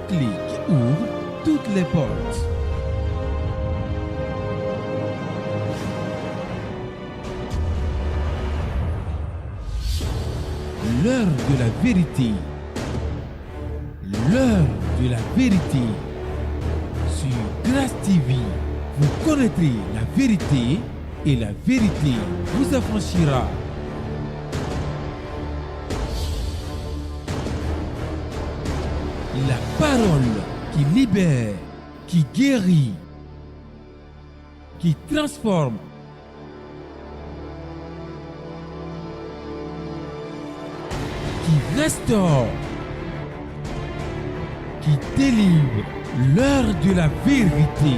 clé qui ouvre toutes les portes. L'heure de la vérité. L'heure de la vérité. Sur Grâce TV, vous connaîtrez la vérité et la vérité vous affranchira. La parole qui libère, qui guérit, qui transforme. Qui restaure, qui délivre, l'heure de la vérité.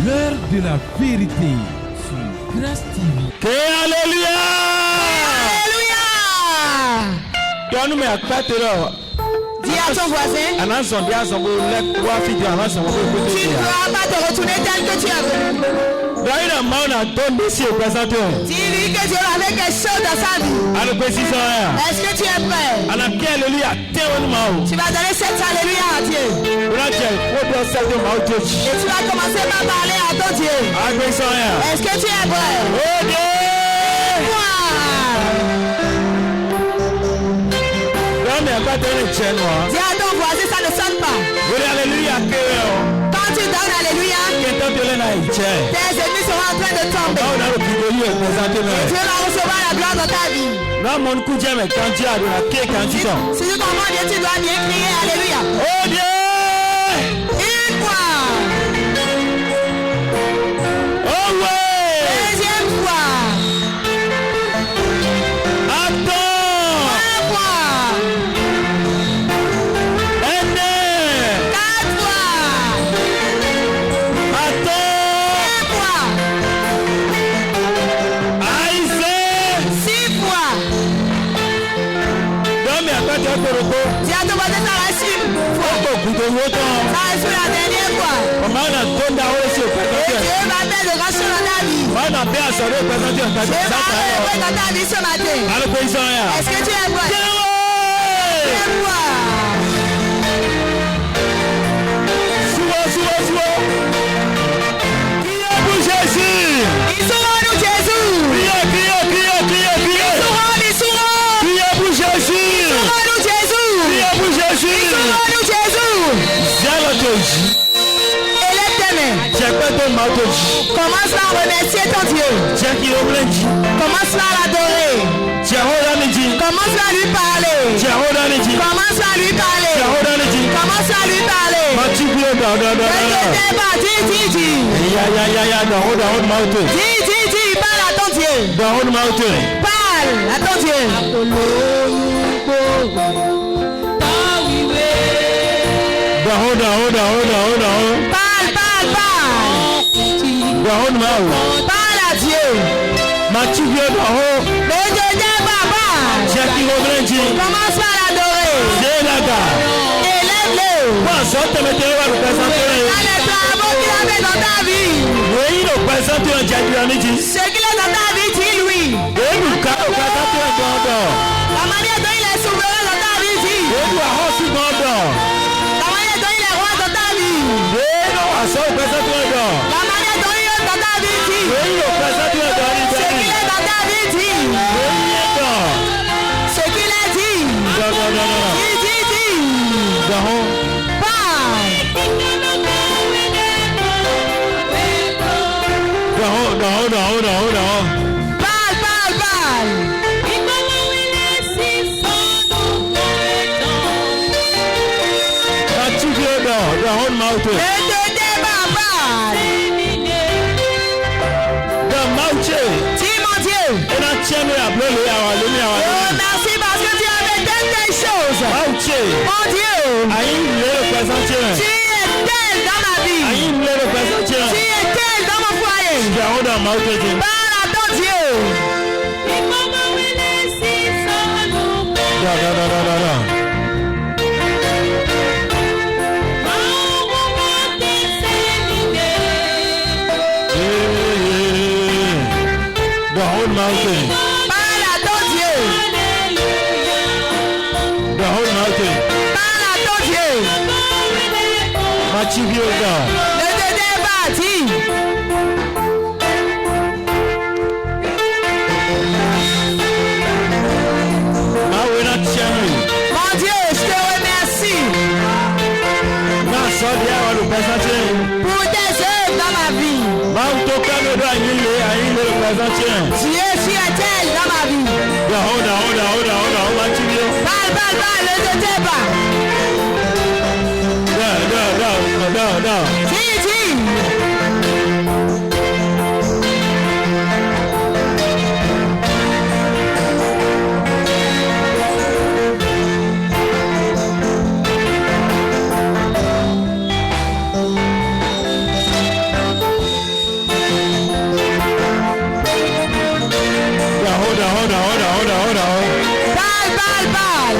L'heure de la vérité sur Grâce TV. Alléluia! Alléluia! Donne-moi à quatre heures. Dis à ton voisin, Tu ne dois pas te retourner tel que tu es venu. Dis-lui que Dieu a fait quelque chose dans sa vie. Est-ce que tu es prêt? Tu vas donner 7 alléluia à Dieu. Et tu vas commencer par parler à ton Dieu. Est-ce que tu es prêt? Dis à ton voisin, ça ne sonne pas. Quand tu donnes alléluia, tes ennemis seront en train de tomber. Et Dieu va recevoir la gloire dans ta vie. Si tu comprends bien, tu dois bien crier alléluia. Une fois. Deuxième fois. Trois fois. 4 fois. 5 fois. 6 fois. Dis à ton voisin, ça va suivre une fois. Ça va suivre la dernière fois. Et Dieu va faire de grandes choses dans ta vie. Dieu va faire dans ta vie ce matin. Est-ce que tu es prêt? Deuxième fois. Ils sont en nous, Jésus. Ils sont en nous, Jésus. Ils sont en nous, Jésus. Élève tes mains. Commence par remercier ton Dieu. Commence par l'adorer. Commence par lui parler. Commence par lui parler. Commence par lui parler. Dis, parle à ton Dieu. Parle à ton Dieu. Parle. Parle à Dieu. Ne te débat pas. Commence par l'adorer. Élève-le. Dans les travaux qu'il a fait dans ta vie. Ce qu'il est dans ta vie, dis-lui. La manière dont il est souverain dans ta vie, dis. La manière dont il est roi dans ta vie. La manière dont il est dans ta vie, dis. Ce qu'il est dans ta vie, dis. Ce qu'il a dit. Dis. Parle. Ne te débat pas. Dis mon Dieu. Oh, merci parce que tu as fait telle chose. Mon Dieu. Tu es tel dans ma vie. Tu es tel dans mon foyer. mountain. Parle à ton Dieu. No. The whole mountain. Parle à ton Dieu. The whole mountain. Parle à ton Dieu. Machibio down. Ne te débat, dis. Mon Dieu, je te remercie pour tes œuvres dans ma vie. Dieu, je suis éternel dans ma vie. Parle, ne te débat. Dis. Parle.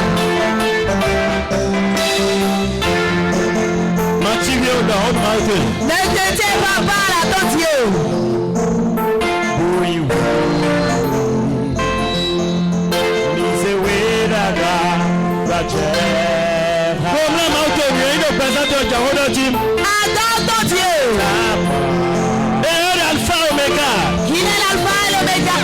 Ne te tais pas, parle à ton Dieu. Adore ton Dieu. Il est l'alpha et l'oméga.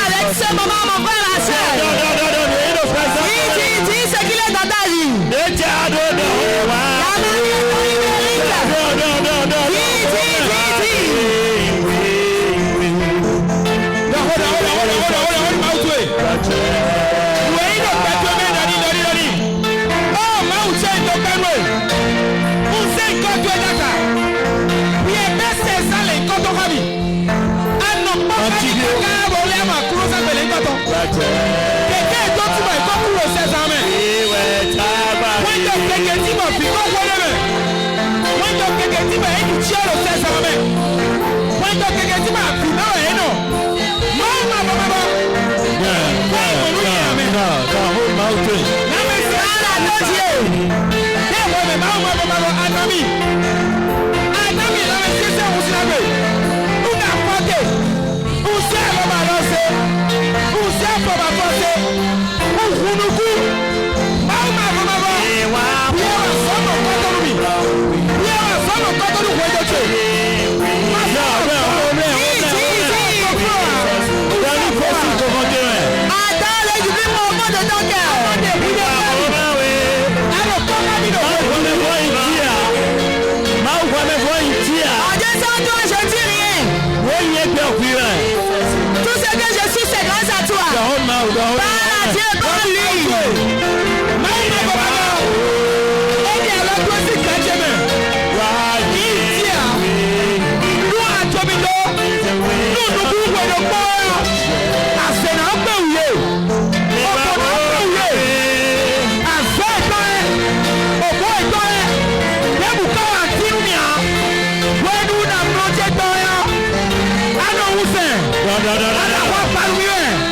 Avec ce moment, mon frère, ma soeur. Dis ce qu'il est dans ta vie. Tout ce que je suis, c'est grâce à toi. Parle à Dieu, parle-lui. Oh,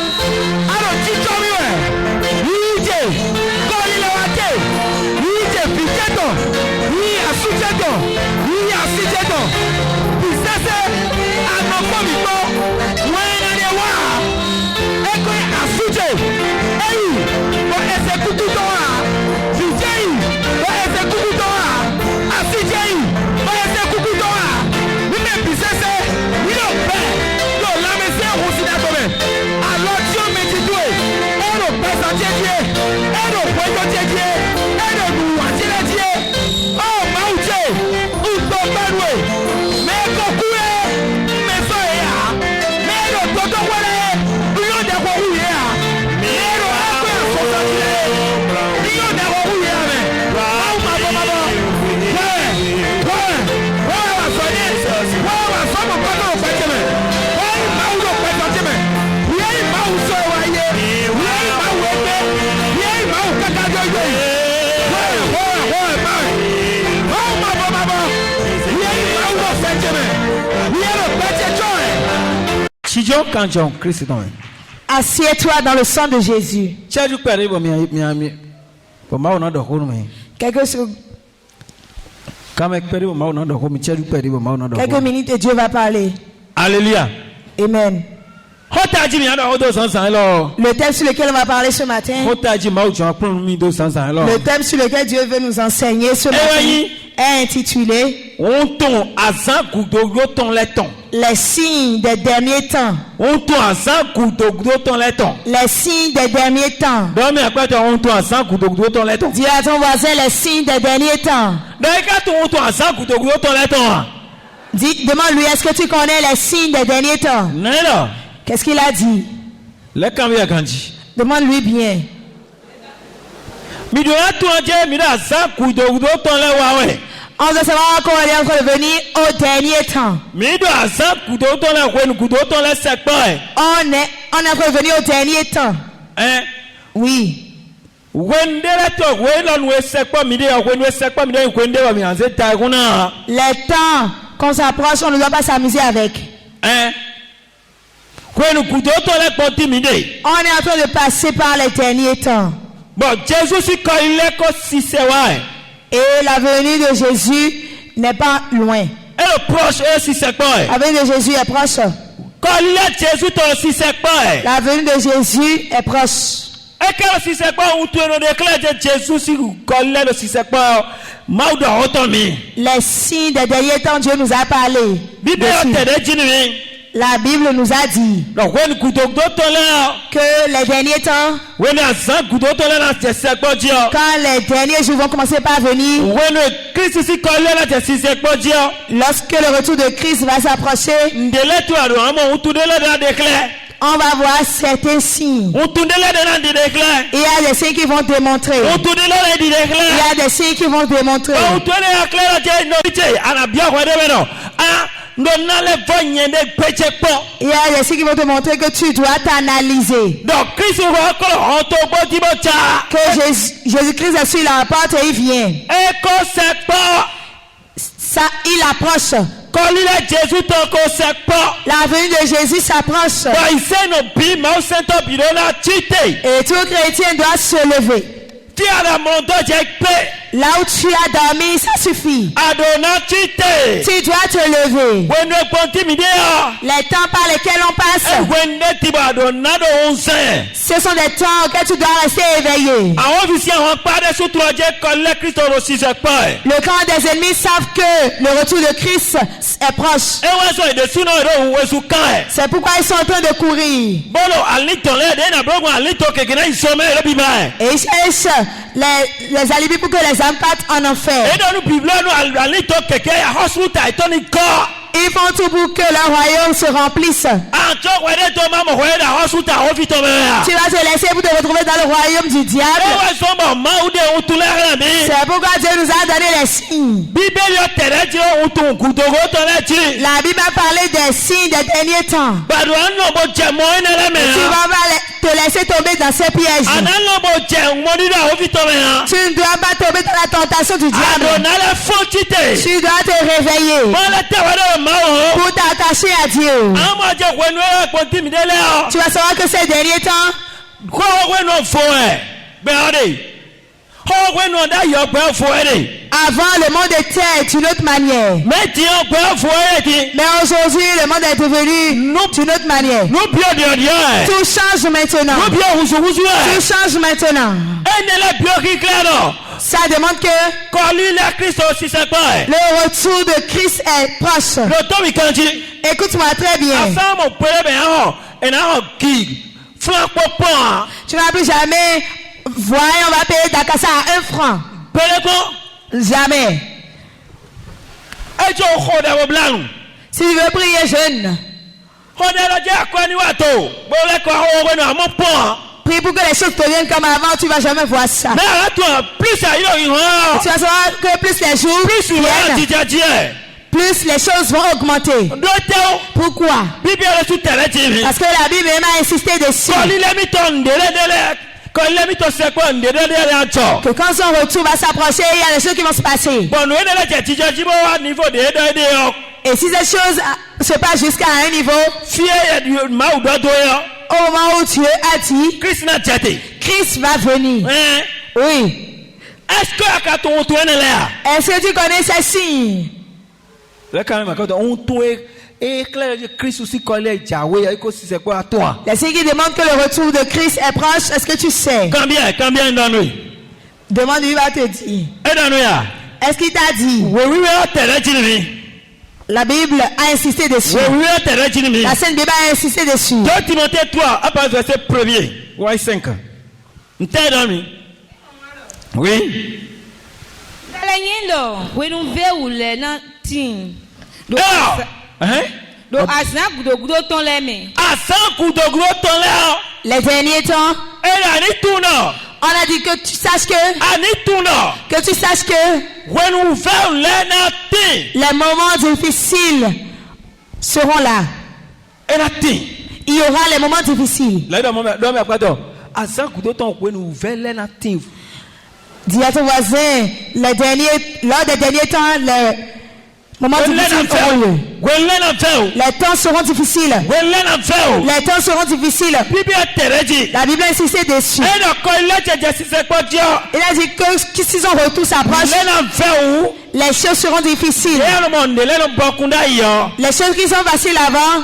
Assieds-toi dans le sang de Jésus. Quelques minutes et Dieu va parler. Alléluia. Amen. Le thème sur lequel on va parler ce matin, le thème sur lequel Dieu veut nous enseigner ce matin est intitulé les signes des derniers temps. Les signes des derniers temps. Dis à ton voisin les signes des derniers temps. Demande-lui, est-ce que tu connais les signes des derniers temps? Qu'est-ce qu'il a dit? Demande-lui bien. On doit savoir qu'on est encore venir au dernier temps. On est encore venir au dernier temps. Oui. Les temps qu'on s'approche, on ne doit pas s'amuser avec. On est en train de passer par les derniers temps. Et la venue de Jésus n'est pas loin. La venue de Jésus est proche. La venue de Jésus est proche. Les signes des derniers temps, Dieu nous a parlé. La Bible nous a dit que les derniers temps, quand les derniers jours vont commencer par venir, lorsque le retour de Christ va s'approcher, on va voir certains signes. Il y a des signes qui vont démontrer. Il y a des signes qui vont démontrer. Il y a des signes qui vont te montrer que tu dois t'analyser. Que Jésus-Christ est sur la porte et il vient. Ça, il approche. La venue de Jésus s'approche. Et tout chrétien doit se lever. Là où tu as dormi, ça suffit. Tu dois te lever. Les temps par lesquels on passe, ce sont des temps auxquels tu dois rester éveillé. Le camp des ennemis savent que le retour de Christ est proche. C'est pourquoi ils sont en train de courir. Et ils cherchent les alibis pour que les âmes partent en enfer. Ils font tout pour que leur royaume se remplisse. Tu vas te laisser pour te retrouver dans le royaume du diable. C'est pourquoi Dieu nous a donné les signes. La Bible a parlé des signes des derniers temps. Tu vas te laisser tomber dans ces pièges. Tu ne dois pas tomber dans la tentation du diable. Tu dois te réveiller pour t'attacher à Dieu. Tu vas savoir que ces derniers temps, avant le monde était d'une autre manière. Mais aujourd'hui le monde est devenu d'une autre manière. Tout change maintenant. Tout change maintenant. Ça demande que le retour de Christ est proche. Écoute-moi très bien. Tu n'as plus jamais voir, on va payer ta casse à 1 franc. Jamais. Si tu veux prier jeune, prie pour que les choses deviennent comme avant, tu ne vas jamais voir ça. Tu vas savoir que plus les jours viennent, plus les choses vont augmenter. Pourquoi? Parce que la Bible m'a insisté dessus. Que quand son retour va s'approcher, il y a des choses qui vont se passer. Et si ces choses marches pas jusqu'à un niveau, au moment où Dieu a dit, Christ va venir. Oui. Est-ce que tu connais ces signes? Les signes qui demandent que le retour de Christ est proche, est-ce que tu sais? Combien Demande, lui va te dire. Est-ce qu'il t'a dit? La Bible a insisté dessus. La Sainte Bible a insisté dessus. 2 Timothée 3, à partir du verset 1er. Ouais, 5. Oui. Les derniers temps, on a dit que tu saches que les moments difficiles seront là. Il y aura les moments difficiles. Dis à ton voisin, lors des derniers temps, les moments difficiles auront lieu. Les temps seront difficiles. Les temps seront difficiles. La Bible a insisté dessus. Il a dit que si son retour s'approche, les choses seront difficiles. Les choses qui sont faciles avant,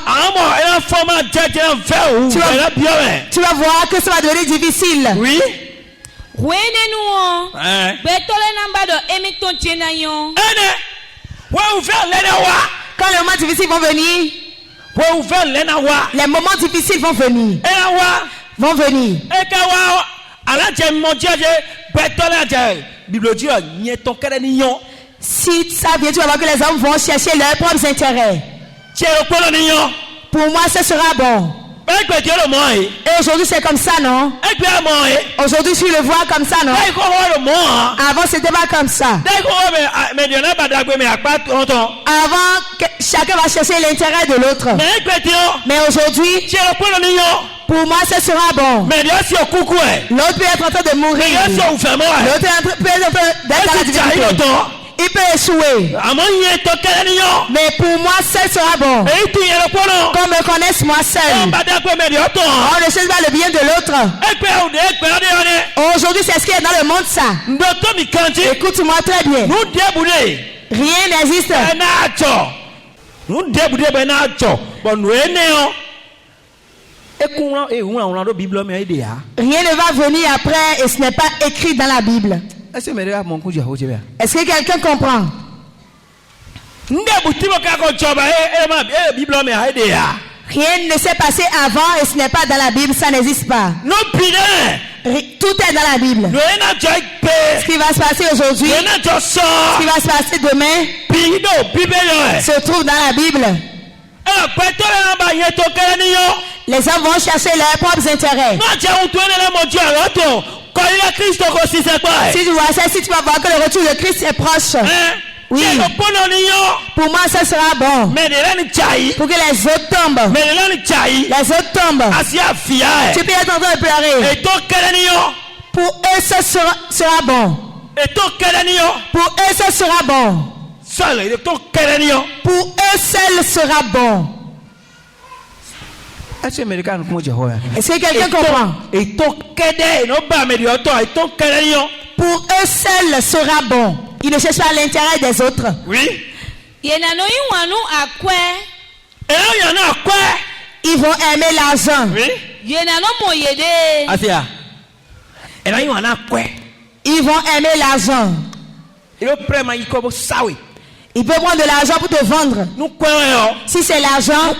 tu vas voir que ça va devenir difficile. Oui. Quand les moments difficiles vont venir, les moments difficiles vont venir. Si ça vient, tu vas voir que les hommes vont chercher leurs propres intérêts. Pour moi, ce sera bon. Et aujourd'hui, c'est comme ça, non? Aujourd'hui, tu le vois comme ça, non? Avant, c'était pas comme ça. Avant, chacun va chercher l'intérêt de l'autre. Mais aujourd'hui, pour moi, ce sera bon. L'autre peut être en train de mourir. L'autre peut être en train d'être à la difficulté. Il peut échouer. Mais pour moi, ce sera bon. Qu'on me connaisse moi seul. On ne cherche pas le bien de l'autre. Aujourd'hui, c'est ce qui est dans le monde, ça. Écoute-moi très bien. Rien n'existe. Rien ne va venir après et ce n'est pas écrit dans la Bible. Est-ce que quelqu'un comprend? Rien ne s'est passé avant et ce n'est pas dans la Bible, ça n'existe pas. Tout est dans la Bible. Ce qui va se passer aujourd'hui, ce qui va se passer demain, se trouve dans la Bible. Les hommes vont chercher leurs propres intérêts. Si tu vois ça, si tu vas voir que le retour de Christ est proche, oui, pour moi ça sera bon. Pour que les autres tombent. Les autres tombent. Tu peux être en train de pleurer. Pour eux ça sera bon. Pour eux ça sera bon. Pour eux seul sera bon. Est-ce que quelqu'un comprend? Pour eux seul sera bon. Ils ne cherchent pas l'intérêt des autres. Oui. Ils vont aimer l'argent. Oui. Ils vont aimer l'argent. Il peut prendre de l'argent pour te vendre. Si c'est l'argent,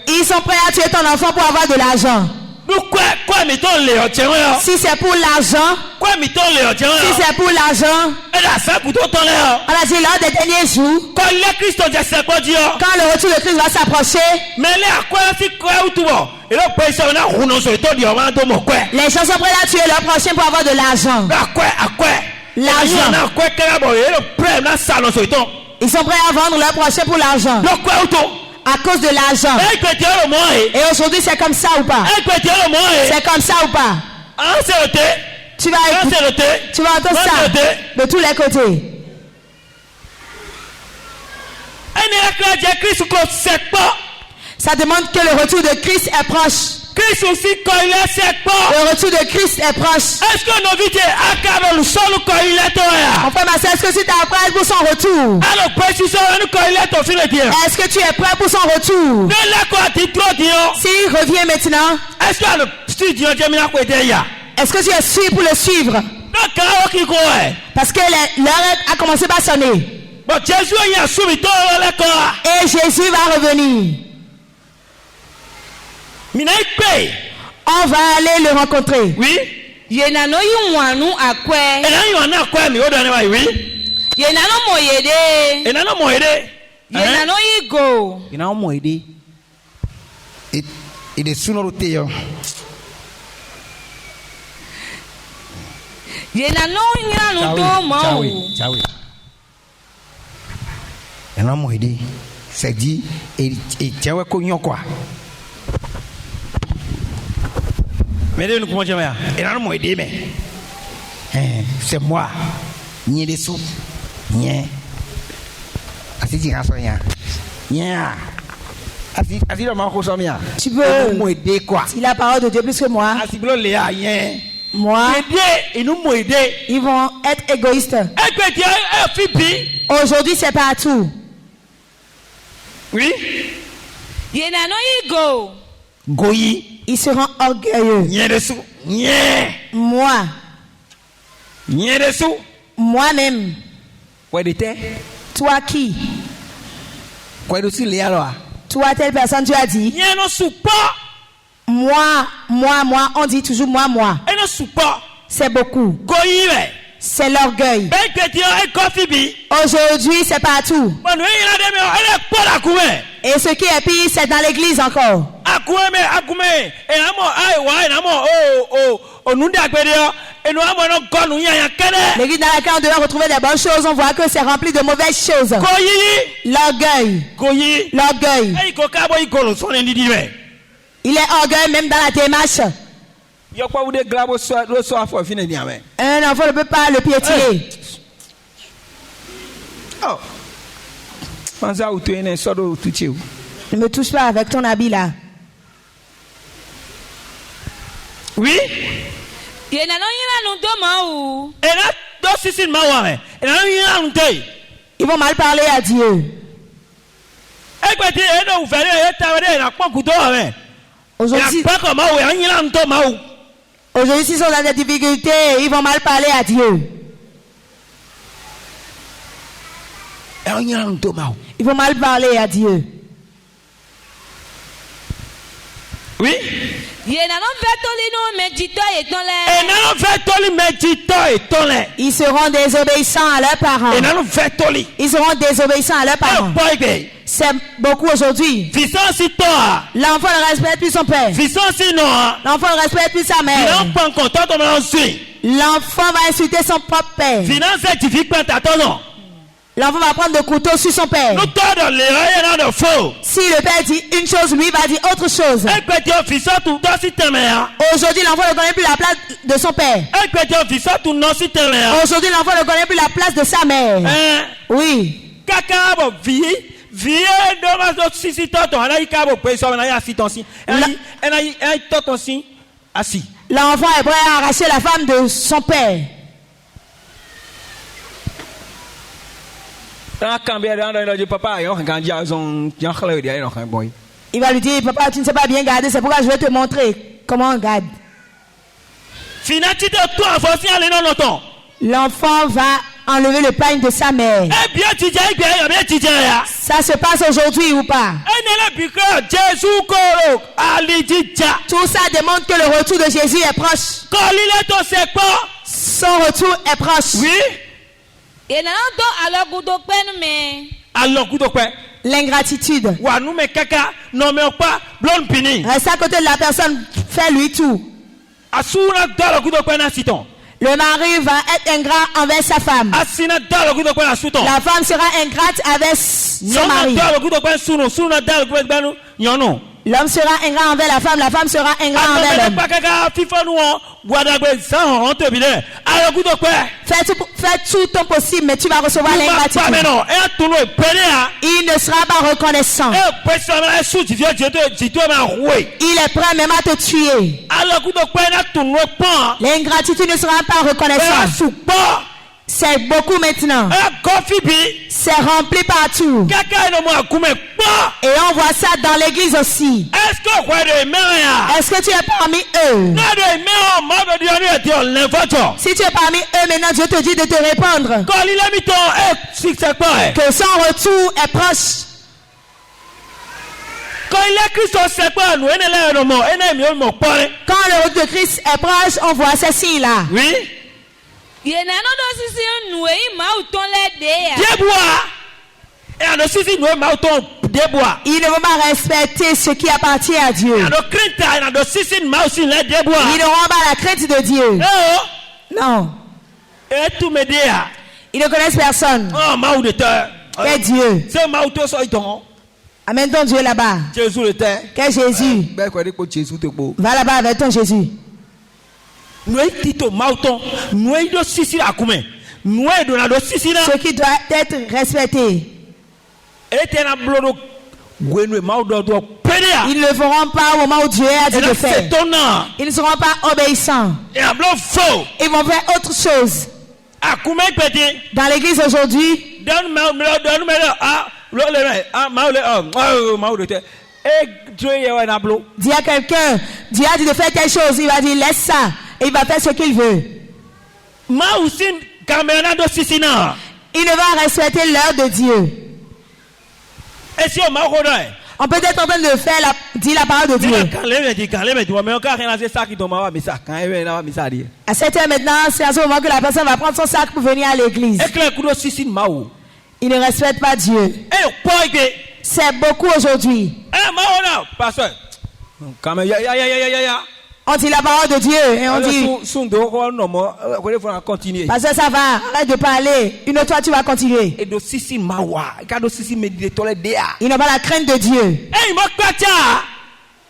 ils sont prêts à tuer ton enfant pour avoir de l'argent. Si c'est pour l'argent, on a dit lors des derniers jours, quand le retour de Christ va s'approcher, les gens sont prêts à tuer leur prochain pour avoir de l'argent. L'argent. Ils sont prêts à vendre leur prochain pour l'argent. À cause de l'argent. Et aujourd'hui, c'est comme ça ou pas? C'est comme ça ou pas? Tu vas écouter, tu vas entendre ça de tous les côtés. Ça demande que le retour de Christ est proche. Le retour de Christ est proche. Mon frère, ma soeur, est-ce que tu es prêt pour son retour? Est-ce que tu es prêt pour son retour? S'il revient maintenant, est-ce que tu es sûr pour le suivre? Parce que l'heure a commencé par sonner. Et Jésus va revenir. On va aller le rencontrer. Oui. Yenano yunwanu akwe. Yenano moyede. Yenano yigo. Yenano moyede. Il est sous notre théo. Yenano yinanu do mo. Yenano moyede. C'est dit et tiens ouais cognon quoi. Mais nous comment tu vas? Et là, moi, mais c'est moi. Ni les sous. Ni. Asi tu as soigné. Ni. Asi le manque au sommet. Tu peux m'aider quoi? Si la parole de Dieu plus que moi. Asi blo les rien. Moi. Et nous m'aider. Ils vont être égoïstes. Aujourd'hui, c'est partout. Oui. Yenano yigo. Goyi. Ils seront orgueilleux. Moi. Moi-même. Toi qui? Toi, telle personne, tu as dit. Moi. On dit toujours moi. C'est beaucoup. C'est l'orgueil. Aujourd'hui, c'est partout. Et ce qui est pire, c'est dans l'église encore. L'église dans laquelle on devait retrouver des bonnes choses, on voit que c'est rempli de mauvaises choses. L'orgueil. Il est orgueil même dans la démarche. Un enfant ne peut pas le piétiner. Ne me touche pas avec ton habit là. Oui. Ils vont mal parler à Dieu. Aujourd'hui, s'ils sont dans des difficultés, ils vont mal parler à Dieu. Ils vont mal parler à Dieu. Oui. Ils seront désobéissants à leurs parents. Ils seront désobéissants à leurs parents. C'est beaucoup aujourd'hui. L'enfant ne respecte plus son père. L'enfant ne respecte plus sa mère. L'enfant va insulter son propre père. L'enfant va prendre le couteau sur son père. Si le père dit une chose, lui va dire autre chose. Aujourd'hui, l'enfant ne connaît plus la place de son père. Aujourd'hui, l'enfant ne connaît plus la place de sa mère. Oui. L'enfant est prêt à arracher la femme de son père. Il va lui dire, papa, tu ne sais pas bien garder, c'est pourquoi je vais te montrer comment on garde. L'enfant va enlever le pain de sa mère. Ça se passe aujourd'hui ou pas? Tout ça démontre que le retour de Jésus est proche. Son retour est proche. Oui. L'ingratitude. Reste à côté de la personne, fais-lui tout. Le mari va être ingrat envers sa femme. La femme sera ingrate avec son mari. L'homme sera ingrat envers la femme sera ingrat envers l'homme. Fais tout ton possible, mais tu vas recevoir l'ingratitude. Il ne sera pas reconnaissant. Il est prêt même à te tuer. L'ingratitude ne sera pas reconnaissant. C'est beaucoup maintenant. C'est rempli partout. Et on voit ça dans l'église aussi. Est-ce que tu es parmi eux? Si tu es parmi eux, maintenant Dieu te dit de te répandre. Que son retour est proche. Quand le retour de Christ est proche, on voit ces signes-là. Oui. Il ne vont pas respecter ce qui appartient à Dieu. Ils n'auront pas la crainte de Dieu. Non. Ils ne connaissent personne. Quel Dieu? Amène ton Dieu là-bas. Quel Jésus? Va là-bas avec ton Jésus. Ce qui doit être respecté. Ils ne le feront pas au moment où Dieu a dit de faire. Ils ne seront pas obéissants. Ils vont faire autre chose. Dans l'église aujourd'hui, dis à quelqu'un, Dieu a dit de faire quelque chose, il va dire laisse ça. Et il va faire ce qu'il veut. Il ne va respecter l'heure de Dieu. On peut être en train de faire dire la parole de Dieu. À 7h maintenant, c'est à ce moment que la personne va prendre son sac pour venir à l'église. Il ne respecte pas Dieu. C'est beaucoup aujourd'hui. On dit la parole de Dieu et on dit parce que ça va, arrête de parler. Une autre fois tu vas continuer. Ils n'ont pas la crainte de Dieu.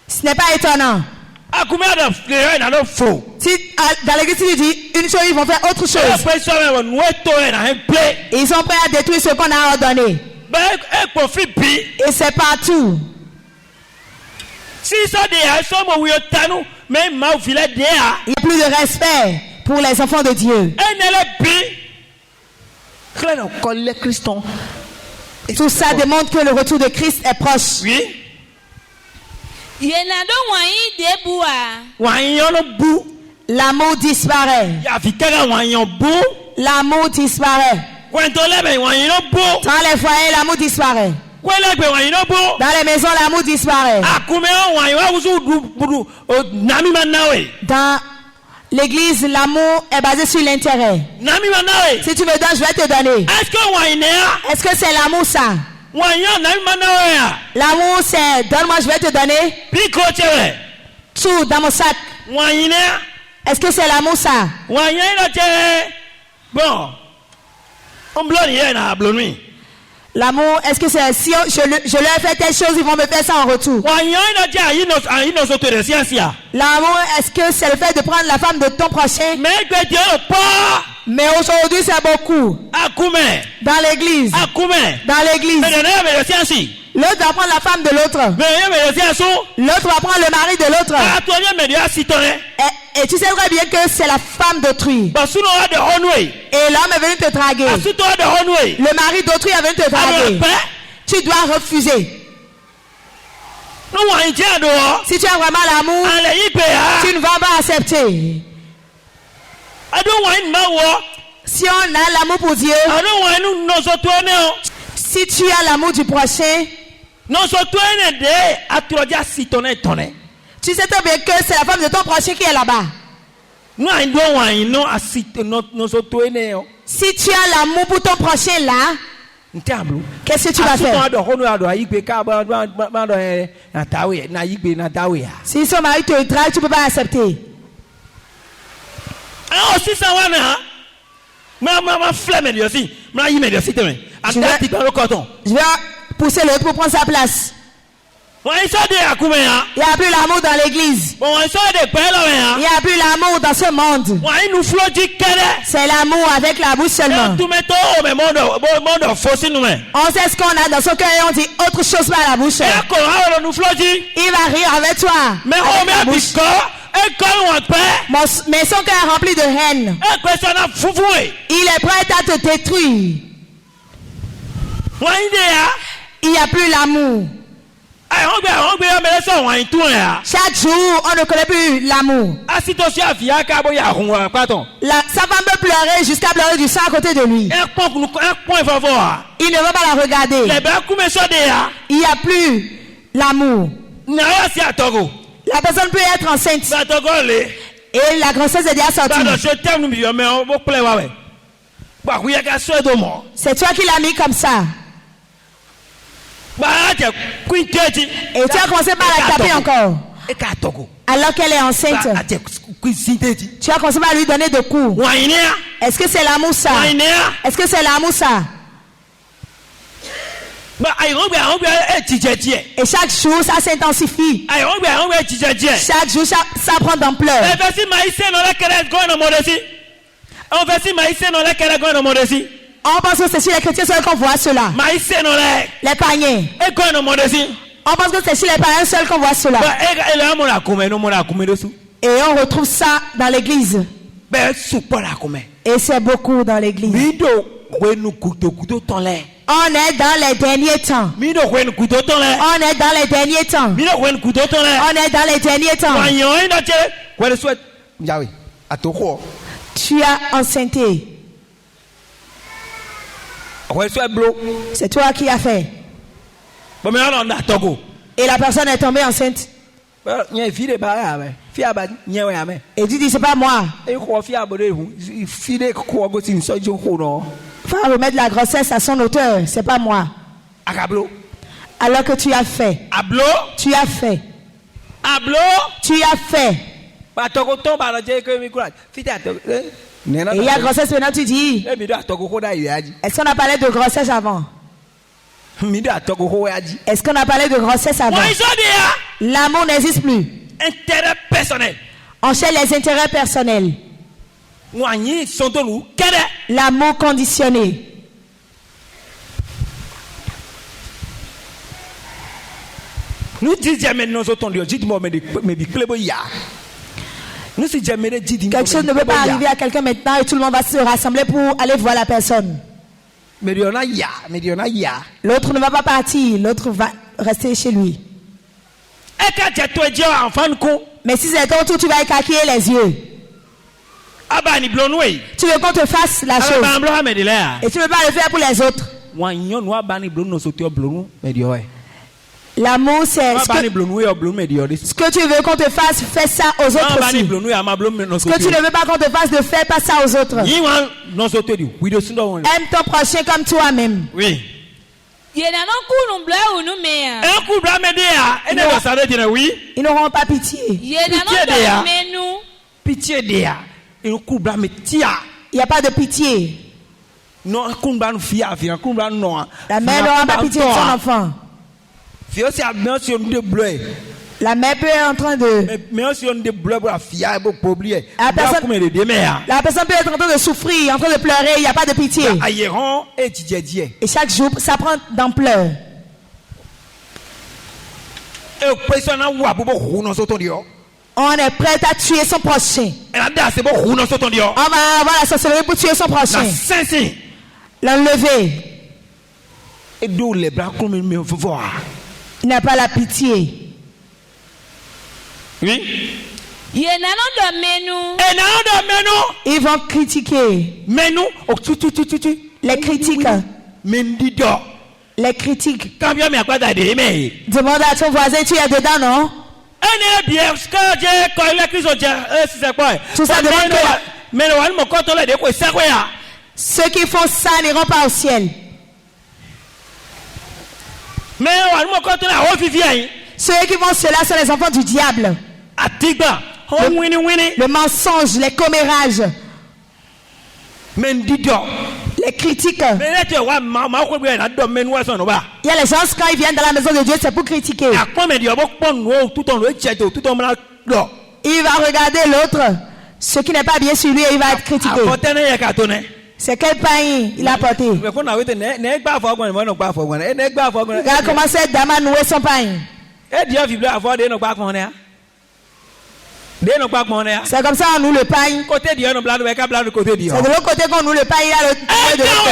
Ce n'est pas étonnant. Si dans l'église tu dis une chose, ils vont faire autre chose. Et ils sont prêts à détruire ce qu'on a ordonné. Et c'est partout. Il n'y a plus de respect pour les enfants de Dieu. Tout ça démontre que le retour de Christ est proche. Oui. L'amour disparaît. L'amour disparaît. Dans les foyers, l'amour disparaît. Dans les maisons, l'amour disparaît. Dans l'église, l'amour est basé sur l'intérêt. Si tu me donnes, je vais te donner. Est-ce que c'est l'amour ça? L'amour c'est donne-moi, je vais te donner. Tout dans mon sac. Est-ce que c'est l'amour ça? Bon. L'amour, est-ce que c'est si je leur fais telle chose, ils vont me faire ça en retour? L'amour, est-ce que c'est le fait de prendre la femme de ton prochain? Mais aujourd'hui, c'est beaucoup. Dans l'église. Dans l'église. L'autre va prendre la femme de l'autre. L'autre va prendre le mari de l'autre. Et tu sais très bien que c'est la femme d'autrui. Et l'homme est venu te draguer. Le mari d'autrui est venu te draguer. Tu dois refuser. Si tu as vraiment l'amour, tu ne vas pas accepter. Si on a l'amour pour Dieu, si tu as l'amour du prochain, tu sais très bien que c'est la femme de ton prochain qui est là-bas. Si tu as l'amour pour ton prochain là, qu'est-ce que tu vas faire? Si son mari te drague, tu ne peux pas accepter. Je vais pousser l'autre pour prendre sa place. Il n'y a plus l'amour dans l'église. Il n'y a plus l'amour dans ce monde. C'est l'amour avec la bouche seulement. On sait ce qu'on a dans son cœur et on dit autre chose par la bouche. Il va rire avec toi. Mais son cœur est rempli de haine. Il est prêt à te détruire. Il n'y a plus l'amour. Chaque jour, on ne connaît plus l'amour. Sa femme peut pleurer jusqu'à pleurer du sang à côté de lui. Il ne va pas la regarder. Il n'y a plus l'amour. La personne peut être enceinte. Et la grossesse est déjà sortie. C'est toi qui l'as mis comme ça. Et tu as commencé par la taper encore. Alors qu'elle est enceinte. Tu as commencé par lui donner des coups. Est-ce que c'est l'amour ça? Est-ce que c'est l'amour ça? Et chaque jour ça s'intensifie. Chaque jour ça prend d'ampleur. On pense que c'est sur les chrétiens seuls qu'on voit cela. Les païens. On pense que c'est sur les païens seuls qu'on voit cela. Et on retrouve ça dans l'église. Et c'est beaucoup dans l'église. On est dans les derniers temps. On est dans les derniers temps. On est dans les derniers temps. Tu as enceinté. C'est toi qui as fait. Et la personne est tombée enceinte. Et tu dis c'est pas moi. Faut remettre la grossesse à son auteur. C'est pas moi. Alors que tu as fait. Tu as fait. Tu as fait. Et il y a grossesse maintenant, tu dis. Est-ce qu'on a parlé de grossesse avant? Est-ce qu'on a parlé de grossesse avant? L'amour n'existe plus. Intérêt personnel. On cherche les intérêts personnels. L'amour conditionné. Quelque chose ne peut pas arriver à quelqu'un maintenant et tout le monde va se rassembler pour aller voir la personne. L'autre ne va pas partir, l'autre va rester chez lui. Mais si c'est ton tour, tu vas écarquiller les yeux. Tu veux qu'on te fasse la chose et tu ne veux pas le faire pour les autres. L'amour, c'est ce que tu veux qu'on te fasse, fais ça aux autres aussi. Ce que tu ne veux pas qu'on te fasse, ne fais pas ça aux autres. Aime ton prochain comme toi-même. Oui. Ils n'auront pas pitié. Il n'y a pas de pitié. La mère n'aura pas pitié de son enfant. La mère peut être en train de... La personne peut être en train de souffrir, en train de pleurer, il n'y a pas de pitié. Et chaque jour, ça prend d'ampleur. On est prêt à tuer son prochain. On va avoir la sorcellerie pour tuer son prochain. L'enlever. Il n'a pas la pitié. Oui. Ils vont critiquer. Les critiques. Les critiques. Demande à ton voisin, tu es dedans, non? Tout ça demande que ceux qui font ça n'iront pas au ciel. Ceux qui font cela sont les enfants du diable. Le mensonge, les commérages, Les critiques. Il y a les gens quand ils viennent dans la maison de Dieu, c'est pour critiquer. Il va regarder l'autre, ce qui n'est pas bien sur lui, et il va être critiqué. C'est quel pain il a porté? Il a commencé à nouer son pain. C'est comme ça on noue le pain. C'est de l'autre côté qu'on noue le pain. Il a le de l'autre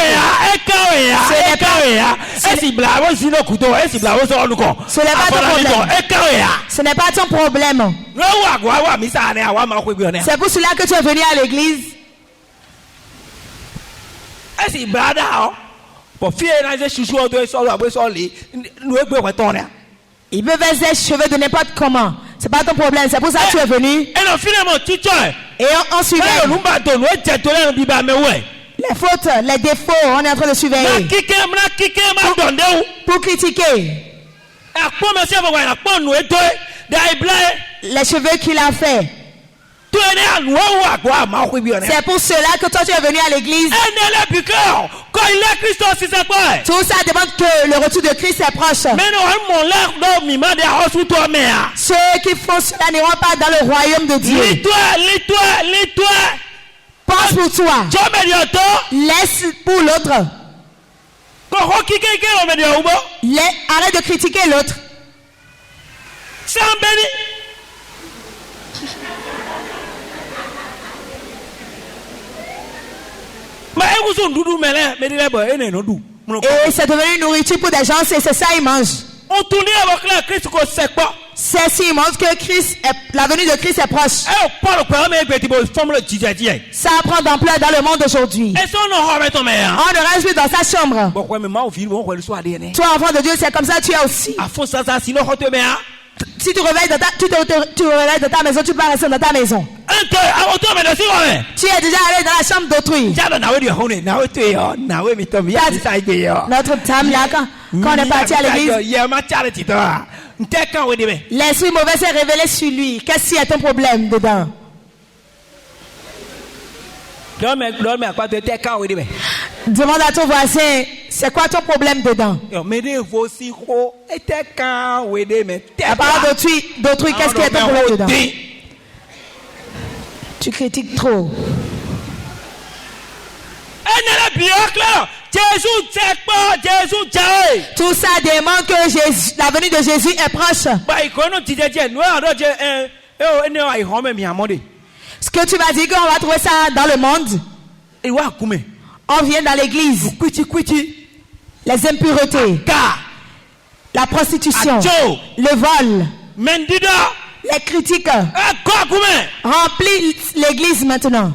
Ce n'est pas ton problème. C'est pour cela que tu es venu à l'église. Il peut faire ses cheveux de n'importe comment. C'est pas ton problème. C'est pour ça que tu es venu. Et on surveille. Les fautes, les défauts, on est en train de surveiller. Pour critiquer. Les cheveux qu'il a fait. C'est pour cela que toi tu es venu à l'église. Tout ça demande que le retour de Christ est proche. Ceux qui font cela n'iront pas dans le royaume de Dieu. Pense pour toi. Laisse pour l'autre. Arrête de critiquer l'autre. Et c'est devenu une nourriture pour des gens, c'est ça ils mangent. C'est s'ils mangent que Christ la venue de Christ est proche. Ça prend d'ampleur dans le monde aujourd'hui. On ne reste plus dans sa chambre. Toi enfant de Dieu, c'est comme ça que tu es aussi. Si tu réveilles dans ta maison, tu peux rester dans ta maison. Tu es déjà allé dans la chambre d'autrui. Notre dame là, quand on est parti à l'église, l'esprit mauvais s'est révélé sur lui. Qu'est-ce qui est ton problème dedans? Demande à ton voisin, c'est quoi ton problème dedans? À part d'autrui, qu'est-ce qui est ton problème dedans? Tu critiques trop. Tout ça démontre que la venue de Jésus est proche. Ce que tu vas dire qu'on va trouver ça dans le monde. On vient dans l'église. Les impuretés. La prostitution. Le vol. Les critiques. Remplis l'église maintenant.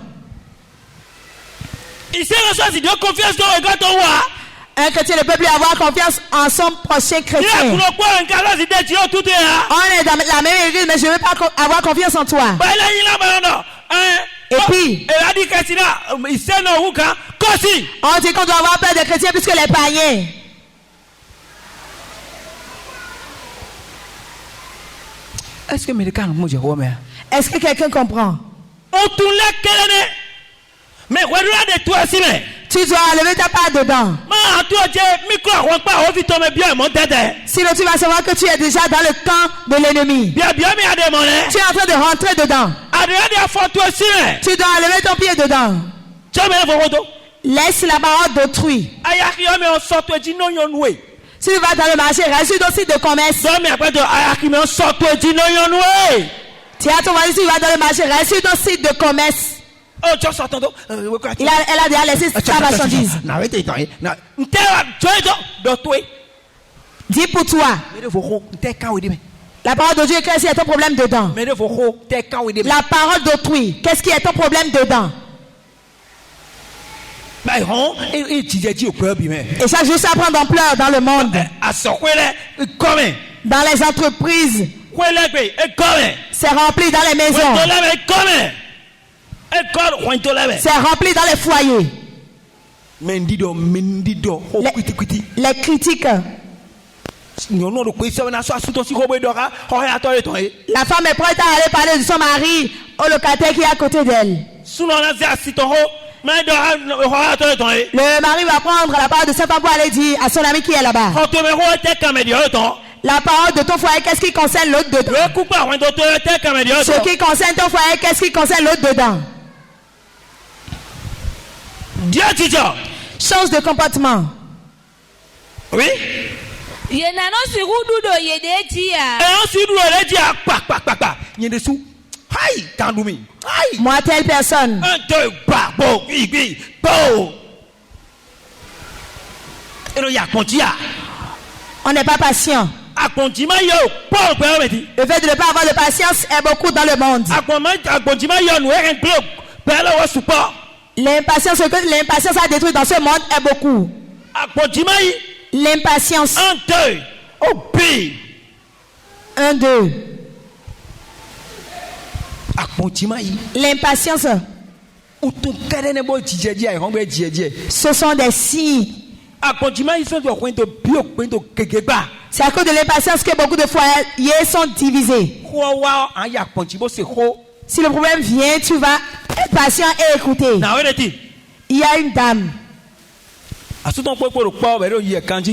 Un chrétien ne peut plus avoir confiance en son prochain chrétien. On est dans la même église, mais je ne veux pas avoir confiance en toi. Et puis, on dit qu'on doit avoir peur des chrétiens plus que les païens. Est-ce que quelqu'un comprend? Tu dois enlever ta part dedans. Sinon tu vas savoir que tu es déjà dans le camp de l'ennemi. Tu es en train de rentrer dedans. Tu dois enlever ton pied dedans. Laisse la parole d'autrui. Si tu vas dans le marché, reste sur ton site de commerce. Tu as ton voisin, si tu vas dans le marché, reste sur ton site de commerce. Elle a déjà laissé sa marchandise. Dis pour toi. La parole de Dieu, qu'est-ce qui est ton problème dedans? La parole d'autrui, qu'est-ce qui est ton problème dedans? Et chaque jour ça prend d'ampleur dans le monde. Dans les entreprises. C'est rempli dans les maisons. C'est rempli dans les foyers. Les critiques. La femme est prête à aller parler de son mari au locataire qui est à côté d'elle. Le mari va prendre la parole de sa femme pour aller dire à son ami qui est là-bas. La parole de ton foyer, qu'est-ce qui concerne l'autre dedans? Ce qui concerne ton foyer, qu'est-ce qui concerne l'autre dedans? Change de comportement. Oui. Moi, telle personne. On n'est pas patient. Le fait de ne pas avoir de patience est beaucoup dans le monde. L'impatience que l'impatience a détruit dans ce monde est beaucoup. L'impatience. 1, 2. L'impatience. Ce sont des signes. C'est à cause de l'impatience que beaucoup de foyers sont divisés. Si le problème vient, tu vas être patient et écouter. Il y a une dame.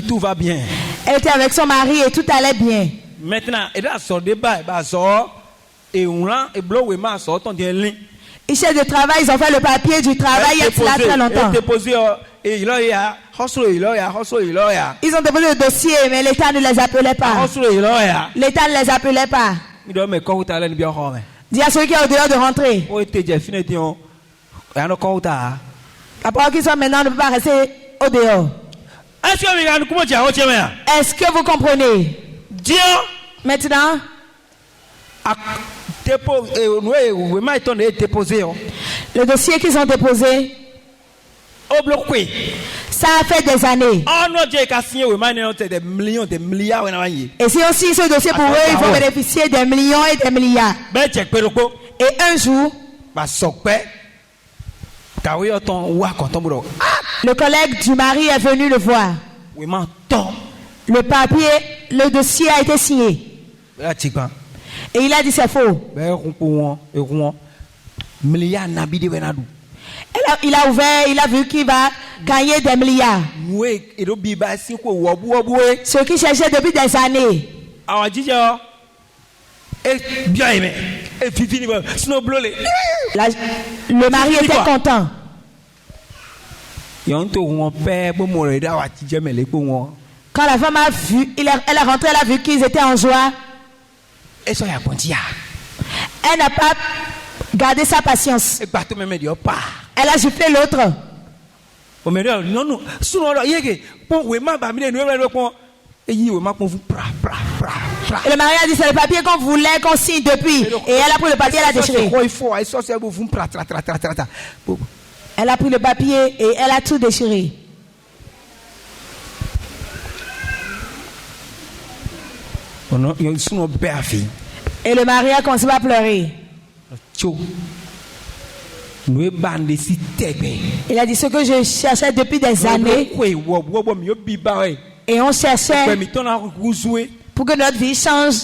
Tout va bien. Elle était avec son mari et tout allait bien. Maintenant, elle a sorti Ils cherchent de travail, ils ont fait le papier du travail il y a très longtemps. Ils ont déposé le dossier, mais l'État ne les appelait pas. L'État ne les appelait pas. Dis à celui qui est au dehors de rentrer. La parole qu'ils sont maintenant ne peut pas rester au dehors. Est-ce que vous comprenez? Maintenant, le dossier qu'ils ont déposé, ça a fait des années. Et si aussi ce dossier pour eux, ils vont bénéficier des millions et des milliards. Et un jour, le collègue du mari est venu le voir. Le papier, le dossier a été signé. Et il a dit c'est faux. Il a ouvert, il a vu qu'il va gagner des milliards. Ce qui cherchait depuis des années. Le mari était content. Quand la femme a vu, elle est rentrée, elle a vu qu'ils étaient en joie. Elle n'a pas gardé sa patience. Elle a giflé l'autre. Et le mari a dit c'est le papier qu'on voulait qu'on signe depuis. Et elle a pris le papier, elle a déchiré. Elle a pris le papier et elle a tout déchiré. Et le mari a commencé à pleurer. Il a dit ce que je cherchais depuis des années. Et on cherchait pour que notre vie change.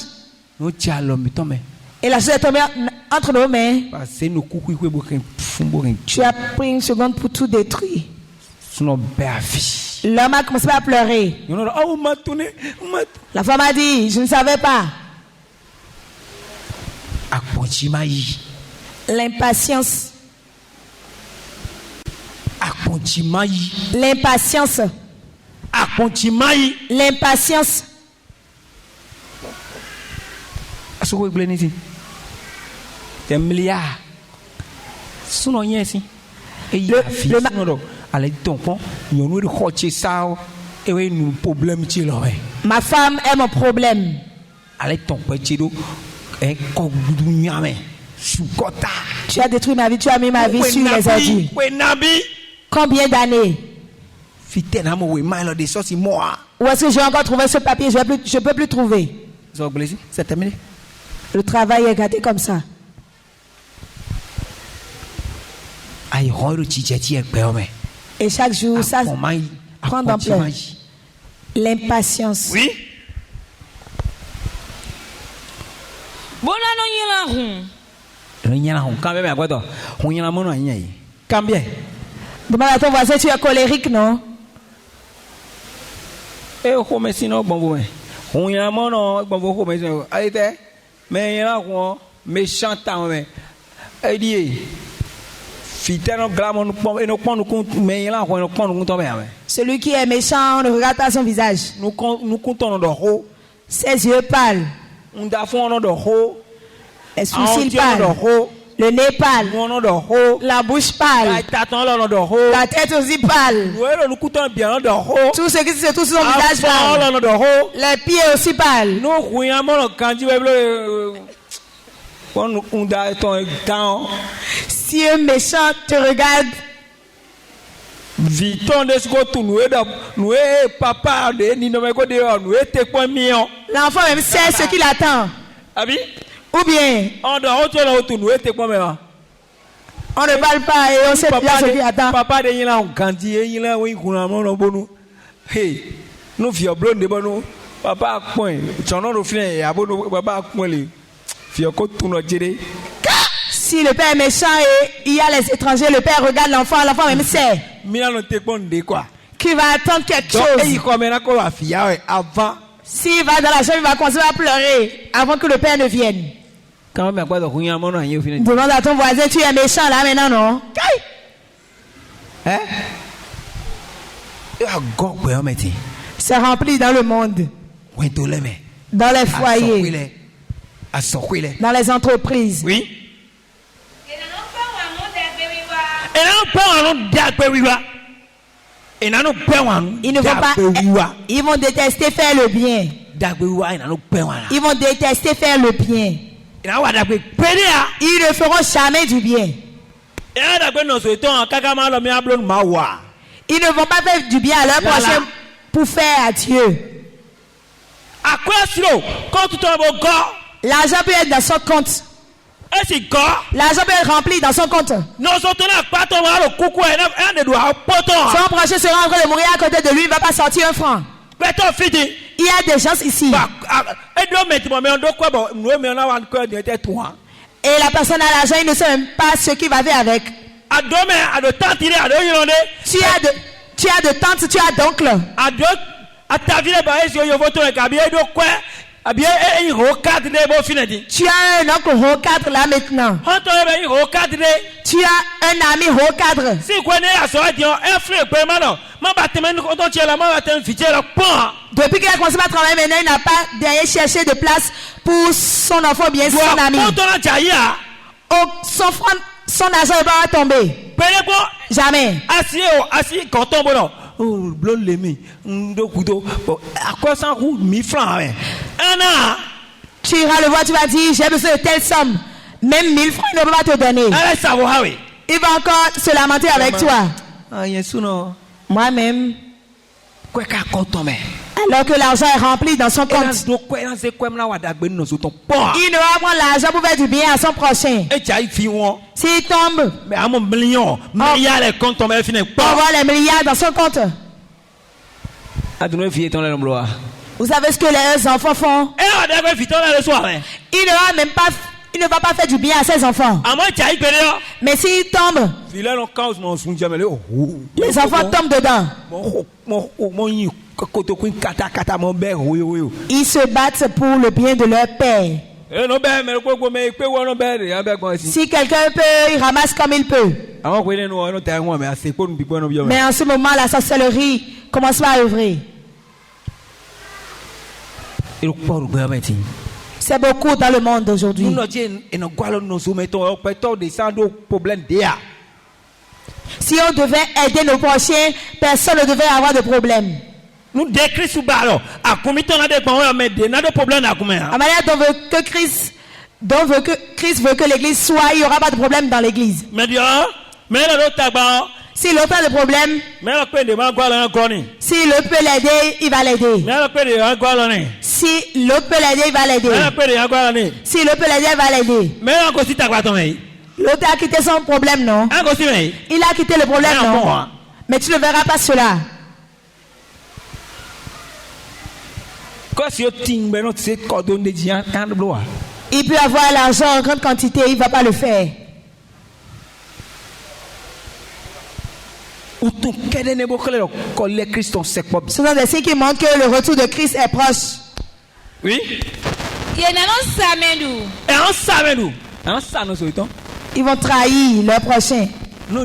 Et la chose est tombée entre nos mains. Tu as pris une seconde pour tout détruire. L'homme a commencé à pleurer. La femme a dit, je ne savais pas. L'impatience. L'impatience. L'impatience. Des milliards. Ma femme est mon problème. Tu as détruit ma vie, tu as mis ma vie sur les adultes. Combien d'années? Où est-ce que j'ai encore trouvé ce papier? Je ne peux plus trouver. C'est terminé. Le travail est gâté comme ça. Et chaque jour, ça prend d'ampleur. L'impatience. Oui. Combien? Demande à ton voisin, tu es colérique, non? Eh, comment sinon bon bon. On y a mon nom, bon bon comment sinon. Allez, mais il y a un méchant temps mais. Eh dit. Celui qui est méchant, on ne regarde pas son visage. Ses yeux pâles. Les sourcils pâles. Le nez pâle. La bouche pâle. La tête aussi pâle. Tout ce qui se trouve sur son visage pâle. Les pieds aussi pâles. Si un méchant te regarde, l'enfant même sait ce qu'il attend. Ou bien, on ne parle pas et on sait bien ce qu'il attend. Si le père est méchant et il y a les étrangers, le père regarde l'enfant, l'enfant même sait qu'il va attendre quelque chose. S'il va dans la chambre, il va commencer à pleurer avant que le père ne vienne. Demande à ton voisin, tu es méchant là maintenant, non? C'est rempli dans le monde. Dans les foyers. Dans les entreprises. Oui. Ils ne vont pas. Ils vont détester faire le bien. Ils vont détester faire le bien. Ils ne feront jamais du bien. Ils ne vont pas faire du bien à leur prochain pour faire à Dieu. L'argent peut être dans son compte. L'argent peut être rempli dans son compte. Son prochain sera en train de mourir à côté de lui, il ne va pas sortir un franc. Il y a des gens ici. Et la personne a l'argent, il ne sait même pas ce qu'il va faire avec. Tu as de tantes, tu as d'oncles. Tu as un oncle haut cadre là maintenant. Tu as un ami haut cadre. Depuis qu'il a commencé à travailler maintenant, il n'a pas d'ailleurs cherché de place pour son enfant bien son ami. Son argent ne va pas tomber. Jamais. Tu iras le voir, tu vas dire j'ai besoin de telle somme. Même 1000 francs, il ne peut pas te donner. Il va encore se lamenter avec toi. Moi-même. Alors que l'argent est rempli dans son compte. Il ne va prendre l'argent pour faire du bien à son prochain. S'il tombe, on voit les milliards dans son compte. Vous savez ce que les enfants font? Il ne va pas faire du bien à ses enfants. Mais s'il tombe, les enfants tombent dedans. Ils se battent pour le bien de leur père. Si quelqu'un peut, il ramasse comme il peut. Mais en ce moment, la sorcellerie commence à œuvrer. C'est beaucoup dans le monde aujourd'hui. Si on devait aider nos prochains, personne ne devait avoir de problème. La manière dont Christ veut que l'église soit, il n'y aura pas de problème dans l'église. Si l'autre a des problèmes, si l'autre peut l'aider, il va l'aider. Si l'autre peut l'aider, il va l'aider. Si l'autre peut l'aider, il va l'aider. L'autre a quitté son problème, non? Il a quitté le problème, non? Mais tu ne verras pas cela. Il peut avoir l'argent en grande quantité, il ne va pas le faire. Ce sont des signes qui montrent que le retour de Christ est proche. Oui. Ils vont trahir leur prochain. Ils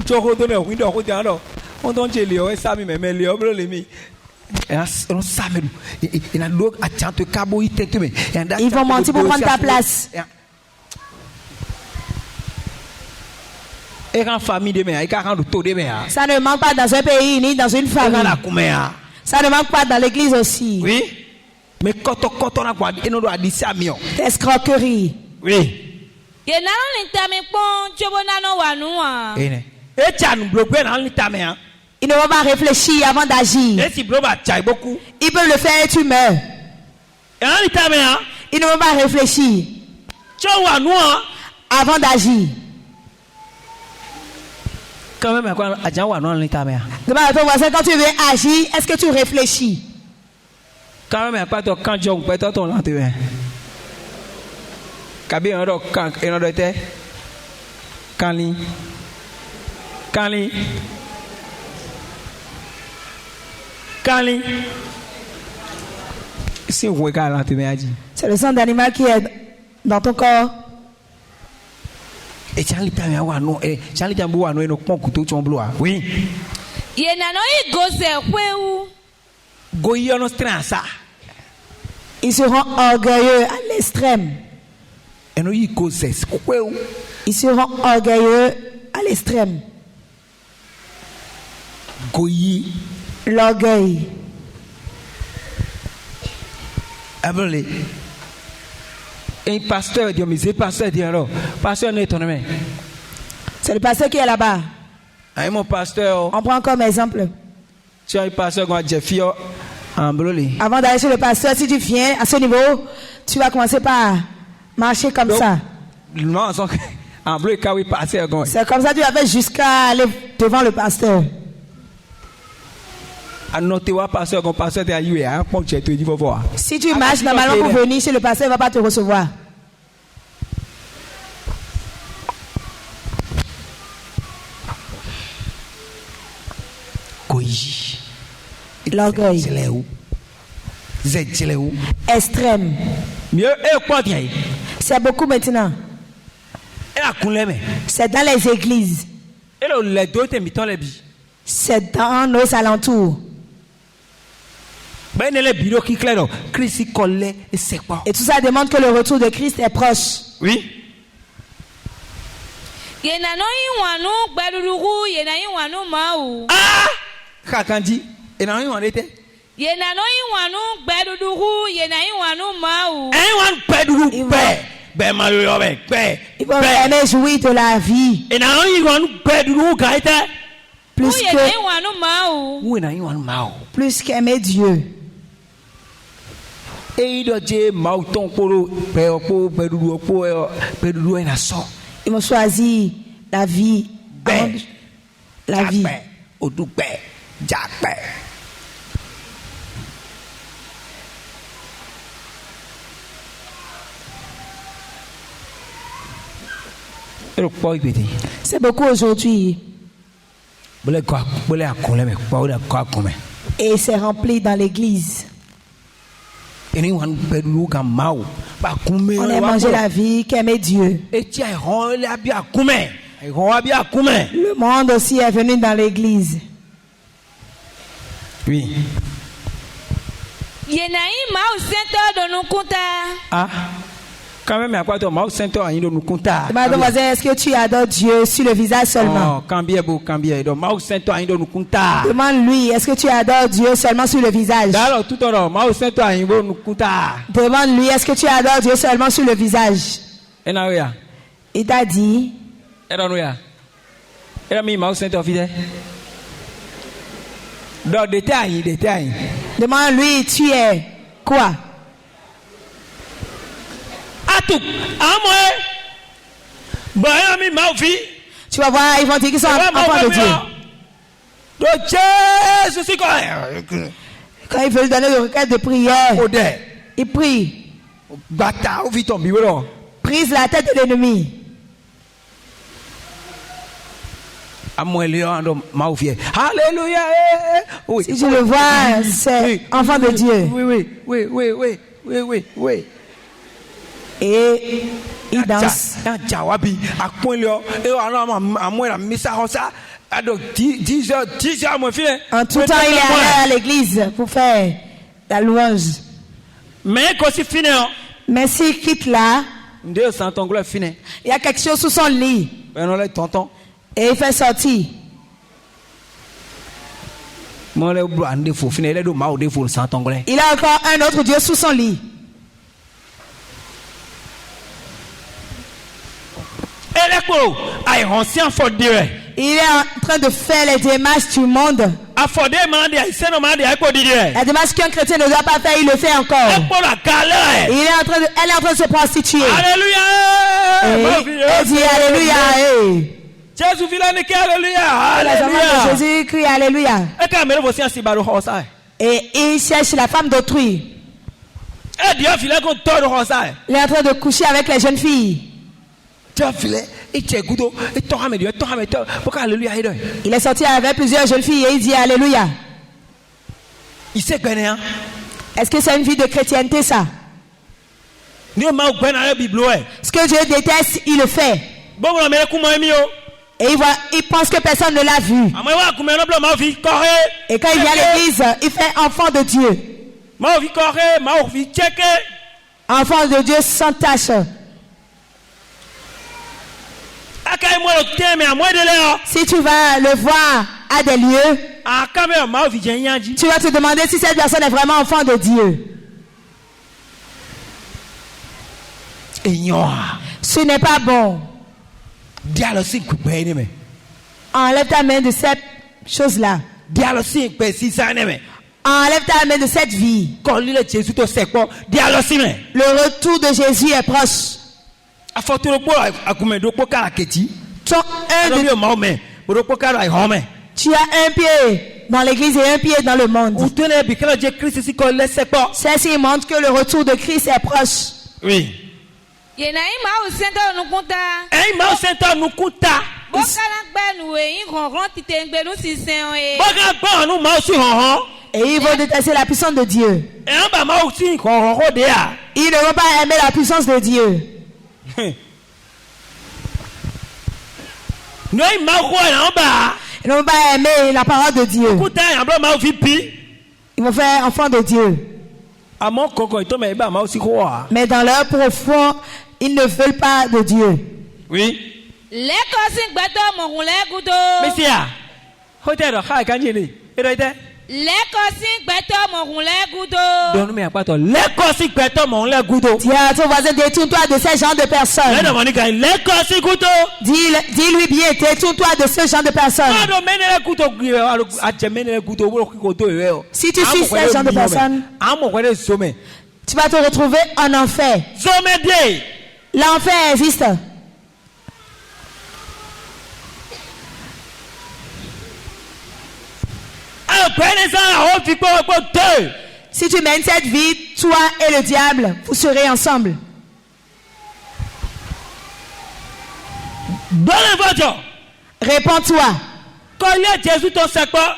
vont mentir pour prendre ta place. Ça ne manque pas dans un pays ni dans une famille. Ça ne manque pas dans l'église aussi. Oui. Mais escroquerie. Oui. Ils ne vont pas réfléchir avant d'agir. Ils peuvent le faire et tu meurs. Ils ne vont pas réfléchir avant d'agir. Quand même, quand tu veux agir, est-ce que tu réfléchis? Quand même, quand c'est le sang d'animal qui est dans ton corps. Oui. Ils seront orgueilleux à l'extrême. Ils seront orgueilleux à l'extrême. L'orgueil. Un pasteur dit, mais c'est pasteur dit alors, pasteur n'est ton ami. C'est le pasteur qui est là-bas. Mon pasteur. On prend comme exemple. Si un pasteur quand Jeffy avant d'aller chez le pasteur, si tu viens à ce niveau, tu vas commencer par marcher comme ça. Non, c'est comme ça que tu vas faire jusqu'à aller devant le pasteur. Si tu marches normalement pour venir chez le pasteur, il ne va pas te recevoir. L'orgueil. Extrême. C'est beaucoup maintenant. C'est dans les églises. C'est dans nos alentours. Et tout ça demande que le retour de Christ est proche. Oui. Ah! Kakandi. Et non, on était. Ils vont aimer jouir de la vie. Plus qu'aimer Dieu. Ils vont choisir la vie. La vie. C'est beaucoup aujourd'hui. Et c'est rempli dans l'église. On aime manger la vie qu'aimer Dieu. Le monde aussi est venu dans l'église. Oui. Ah. Quand même, à quoi ton mot saint toi, il nous compta. Mademoiselle, est-ce que tu adores Dieu sur le visage seulement? Demande-lui, est-ce que tu adores Dieu seulement sur le visage? Demande-lui, est-ce que tu adores Dieu seulement sur le visage? Il t'a dit. Demande-lui, tu es quoi? Tu vas voir, ils vont dire qu'ils sont enfants de Dieu. Quand ils veulent donner le requête de prière, ils prient. Brise la tête de l'ennemi. Alléluia. Si je le vois, c'est enfant de Dieu. Oui. Et il danse. En tout temps, il est allé à l'église pour faire la louange. Mais s'il quitte là, il y a quelque chose sous son lit. Et il fait sortir. Il a encore un autre Dieu sous son lit. Il est en train de faire les démarches du monde. La démarche qu'un chrétien ne doit pas faire, il le fait encore. Elle est en train de se prostituer. Alléluia. Elle dit Alléluia. Jésus Jésus crie Alléluia. Et il cherche la femme d'autrui. Il est en train de coucher avec les jeunes filles. Il est sorti avec plusieurs jeunes filles et il dit Alléluia. Est-ce que c'est une vie de chrétienté ça? Ce que Dieu déteste, il le fait. Et il pense que personne ne l'a vu. Et quand il vient à l'église, il fait enfant de Dieu. Enfant de Dieu sans tache. Si tu vas le voir à des lieux, tu vas te demander si cette personne est vraiment enfant de Dieu. Ce n'est pas bon. Enlève ta main de cette chose-là. Enlève ta main de cette vie. Le retour de Jésus est proche. Tu as un pied dans l'église et un pied dans le monde. Ceci montre que le retour de Christ est proche. Oui. Et ils vont détester la puissance de Dieu. Ils ne vont pas aimer la puissance de Dieu. Ils ne vont pas aimer la parole de Dieu. Ils vont faire enfant de Dieu. Mais dans leur profond, ils ne veulent pas de Dieu. Oui. Dis à ton voisin, détourne-toi de ces gens de personnes. Dis-lui bien, détourne-toi de ce genre de personnes. Si tu suis ces gens de personnes, tu vas te retrouver en enfer. L'enfer existe. Si tu mènes cette vie, toi et le diable, vous serez ensemble. Réponds-toi.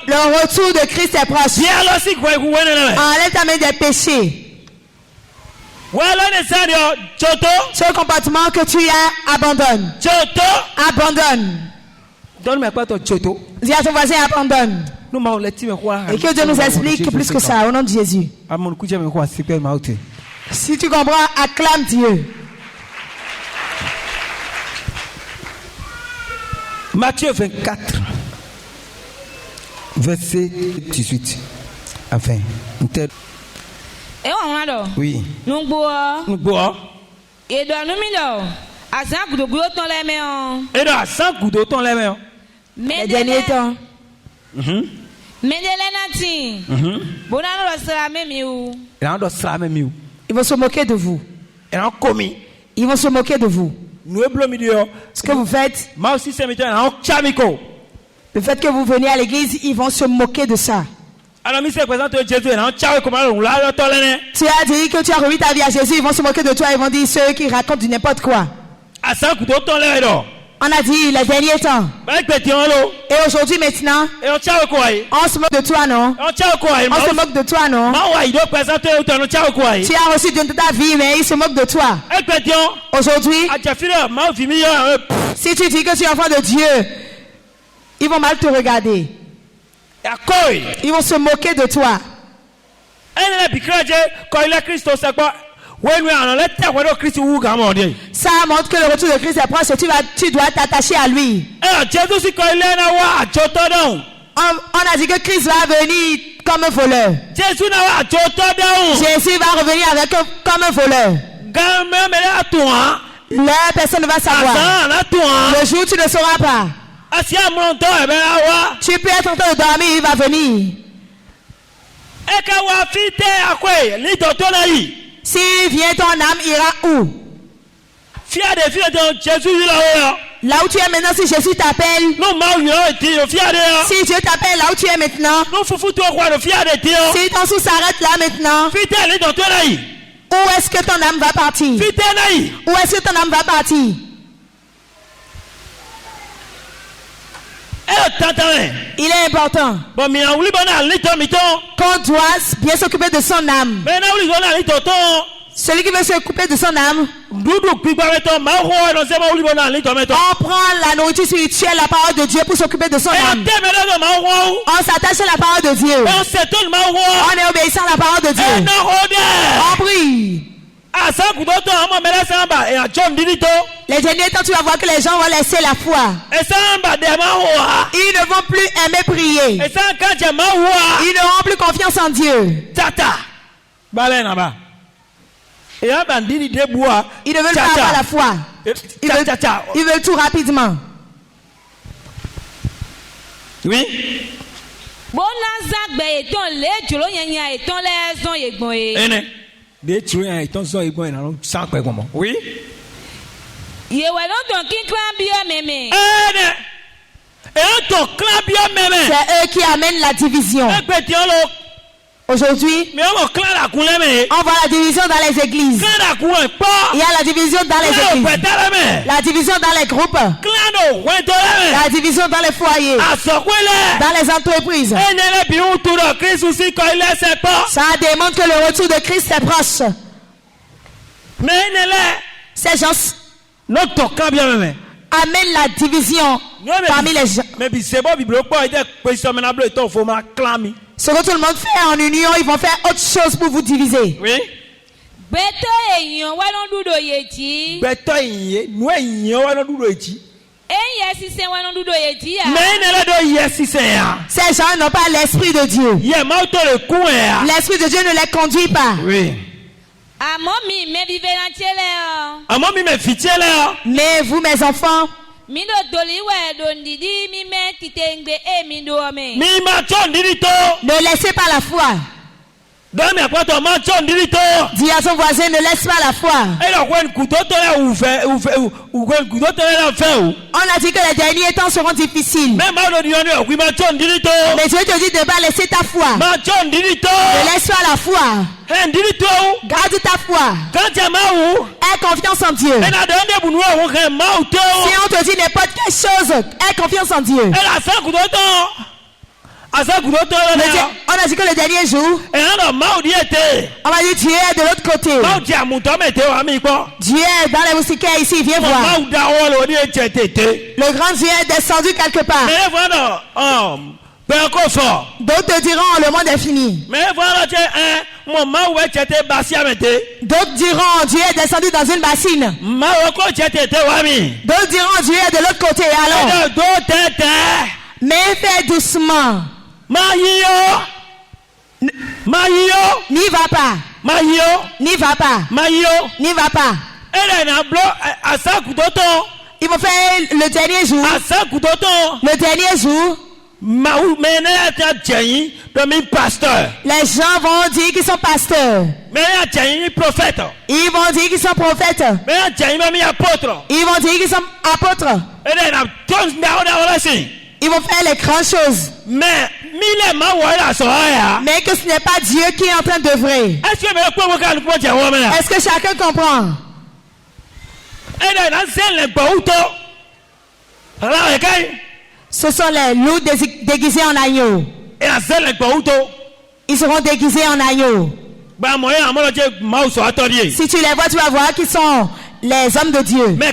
Le retour de Christ est proche. Enlève ta main des péchés. Ce comportement que tu as, abandonne. Abandonne. Dis à ton voisin, abandonne. Et que Dieu nous explique plus que ça, au nom de Jésus. Si tu comprends, acclame Dieu. Matthieu 24, verset 18. Enfin, oui. Les derniers temps. Ils vont se moquer de vous. Ils vont se moquer de vous. Ce que vous faites, le fait que vous venez à l'église, ils vont se moquer de ça. Tu as dit que tu as remis ta vie à Jésus, ils vont se moquer de toi, ils vont dire ceux qui racontent du n'importe quoi. On a dit les derniers temps. Et aujourd'hui, maintenant, on se moque de toi, non? On se moque de toi, non? Tu as reçu de ta vie, mais il se moque de toi. Aujourd'hui, si tu dis que tu es enfant de Dieu, ils vont mal te regarder. Ils vont se moquer de toi. Ça montre que le retour de Christ est proche et tu dois t'attacher à lui. On a dit que Christ va venir comme un voleur. Jésus va revenir comme un voleur. Là, personne ne va savoir. Le jour où tu ne sauras pas. Tu peux être en train de dormir, il va venir. S'il vient, ton âme ira où? Là où tu es maintenant, si Jésus t'appelle. Si Dieu t'appelle là où tu es maintenant. Si ton sou s'arrête là maintenant. Où est-ce que ton âme va partir? Où est-ce que ton âme va partir? Il est important qu'on doit bien s'occuper de son âme. Celui qui veut s'occuper de son âme, on prend la nourriture spirituelle, la parole de Dieu pour s'occuper de son âme. On s'attache à la parole de Dieu. On est obéissant à la parole de Dieu. On prie. Les derniers temps, tu vas voir que les gens vont laisser la foi. Ils ne vont plus aimer prier. Ils n'auront plus confiance en Dieu. Ils ne veulent pas avoir la foi. Ils veulent tout rapidement. Oui. Oui. C'est eux qui amènent la division. Aujourd'hui, on voit la division dans les églises. Il y a la division dans les églises. La division dans les groupes. La division dans les foyers. Dans les entreprises. Ça démontre que le retour de Christ est proche. Ces gens amènent la division parmi les gens. Ce que tout le monde fait en union, ils vont faire autre chose pour vous diviser. Oui. Ces gens n'ont pas l'esprit de Dieu. L'esprit de Dieu ne les conduit pas. Oui. Mais vous, mes enfants, ne laissez pas la foi. Dis à son voisin, ne laisse pas la foi. On a dit que les derniers temps seront difficiles. Mais Dieu te dit de ne pas laisser ta foi. Ne laisse pas la foi. Garde ta foi. Aie confiance en Dieu. Si on te dit n'importe quelle chose, aie confiance en Dieu. On a dit que le dernier jour, on va dire Dieu est de l'autre côté. Dieu est dans les moustiquaires ici, viens voir. Le grand Dieu est descendu quelque part. D'autres diront le monde est fini. D'autres diront Dieu est descendu dans une bassine. D'autres diront Dieu est de l'autre côté. Alors, mais fais doucement. N'y va pas. N'y va pas. N'y va pas. Il faut faire le dernier jour. Le dernier jour. Les gens vont dire qu'ils sont pasteurs. Ils vont dire qu'ils sont prophètes. Ils vont dire qu'ils sont apôtres. Ils vont faire les grandes choses. Mais que ce n'est pas Dieu qui est en train d'œuvrer. Est-ce que chacun comprend? Ce sont les loups déguisés en agneau. Ils seront déguisés en agneau. Si tu les vois, tu vas voir qu'ils sont les hommes de Dieu. Mais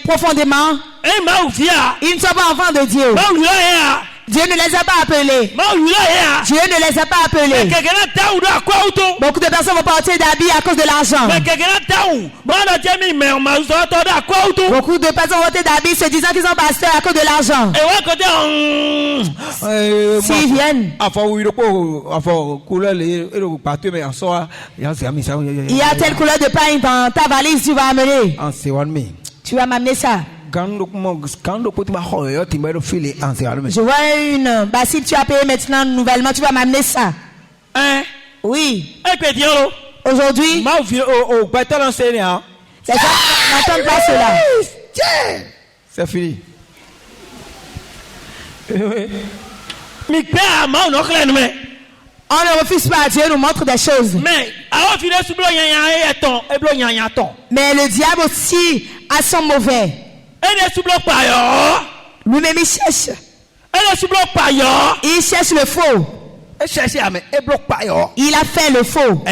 profondément, ils ne sont pas enfants de Dieu. Dieu ne les a pas appelés. Dieu ne les a pas appelés. Beaucoup de personnes vont porter d'habits à cause de l'argent. Beaucoup de personnes vont porter d'habits se disant qu'ils sont pasteurs à cause de l'argent. S'ils viennent, il y a telle couleur de pain dans ta valise, tu vas amener. Tu vas m'amener ça. Je vois une bassine, tu as payé maintenant nouvellement, tu vas m'amener ça. Hein? Oui. Aujourd'hui, les gens n'entendent pas cela. C'est fini. On ne refuse pas, Dieu nous montre des choses. Mais le diable aussi a son mauvais. Lui-même il cherche. Il cherche le faux. Il a fait le faux.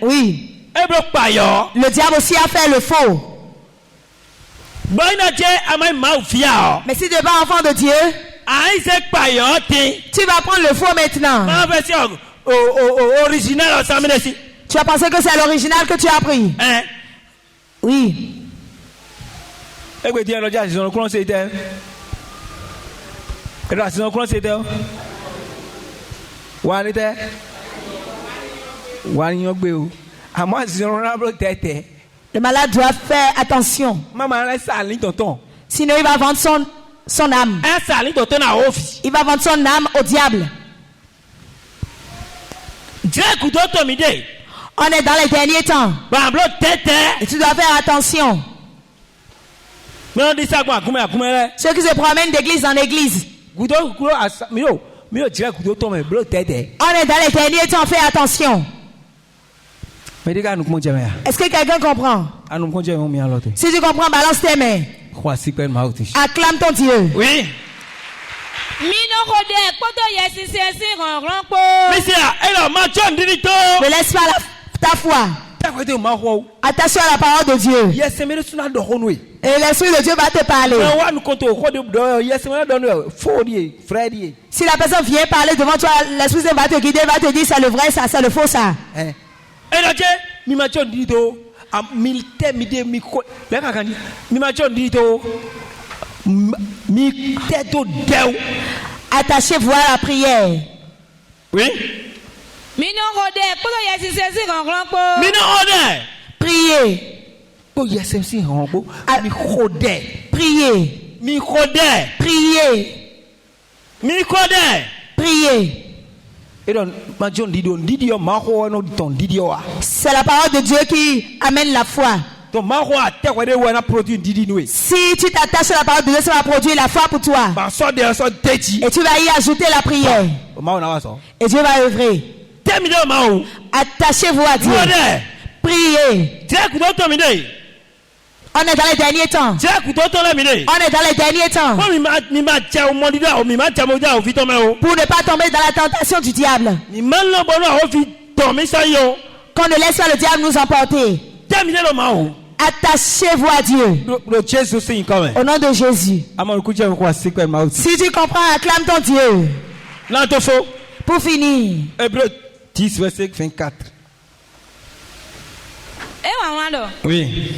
Oui. Le diable aussi a fait le faux. Mais si tu n'es pas enfant de Dieu, tu vas prendre le faux maintenant. Tu vas penser que c'est l'original que tu as pris. Oui. Le malade doit faire attention. Sinon il va vendre son âme. Il va vendre son âme au diable. On est dans les derniers temps. Et tu dois faire attention. Ceux qui se promènent d'église en église. On est dans les derniers temps, fais attention. Est-ce que quelqu'un comprend? Si tu comprends, balance tes mains. Acclame ton Dieu. Oui. Ne laisse pas ta foi. Attention à la parole de Dieu. Et l'esprit de Dieu va te parler. Si la personne vient parler devant toi, l'esprit de Dieu va te guider, va te dire c'est le vrai, ça, c'est le faux, ça. Attachez-vous à la prière. Oui. Priez. Priez. C'est la parole de Dieu qui amène la foi. Si tu t'attaches à la parole de Dieu, ça va produire la foi pour toi. Et tu vas y ajouter la prière. Et Dieu va œuvrer. Attachez-vous à Dieu. Priez. On est dans les derniers temps. On est dans les derniers temps. Pour ne pas tomber dans la tentation du diable. Qu'on ne laisse pas le diable nous emporter. Attachez-vous à Dieu. Au nom de Jésus. Si tu comprends, acclame ton Dieu. Pour finir. Hébreux 10, verset 24. Oui.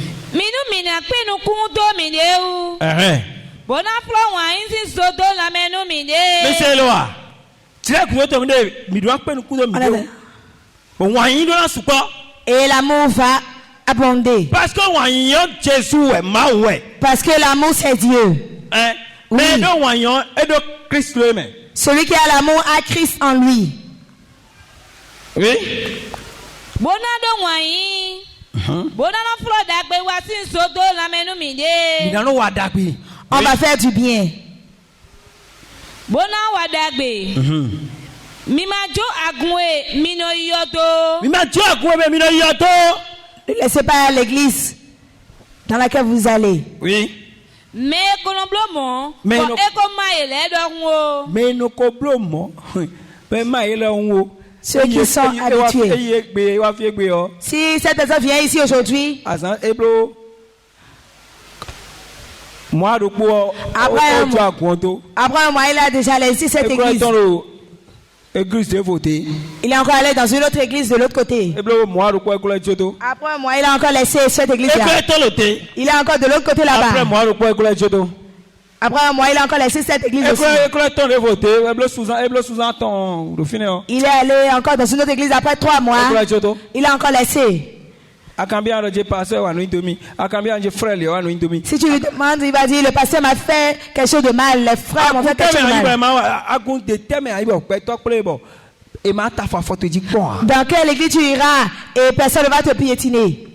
Et l'amour va abonder. Parce que l'amour c'est Dieu. Oui. Celui qui a l'amour a Christ en lui. Oui. On va faire du bien. Ne laissez pas l'église dans laquelle vous allez. Oui. Mais colomblomon, mais no coblomo, mais maïlon. Ceux qui sont habitués. Si cette personne vient ici aujourd'hui, après un mois, il a déjà laissé cette église. Il est encore allé dans une autre église de l'autre côté. Après un mois, il a encore laissé cette église-là. Il est encore de l'autre côté là-bas. Après un mois, il a encore laissé cette église aussi. Il est allé encore dans une autre église après 3 mois. Il a encore laissé. Si tu lui demandes, il va dire, le pasteur m'a fait quelque chose de mal, les frères m'ont fait quelque chose de mal. Dans quelle église tu iras et personne ne va te piétiner?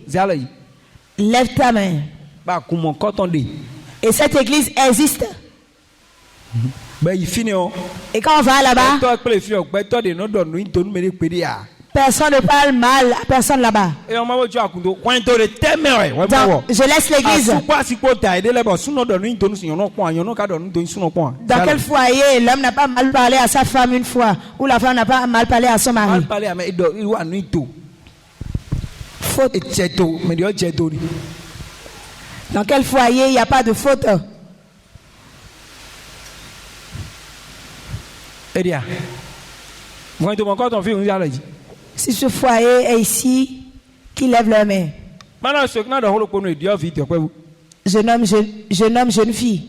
Lève ta main. Et cette église existe. Et quand on va là-bas, personne ne parle mal à personne là-bas. Donc, je laisse l'église. Dans quel foyer l'homme n'a pas mal parlé à sa femme une fois, ou la femme n'a pas mal parlé à son mari? Faute. Dans quel foyer il n'y a pas de faute? Si ce foyer est ici, qui lève la main. Jeune homme, jeune fille.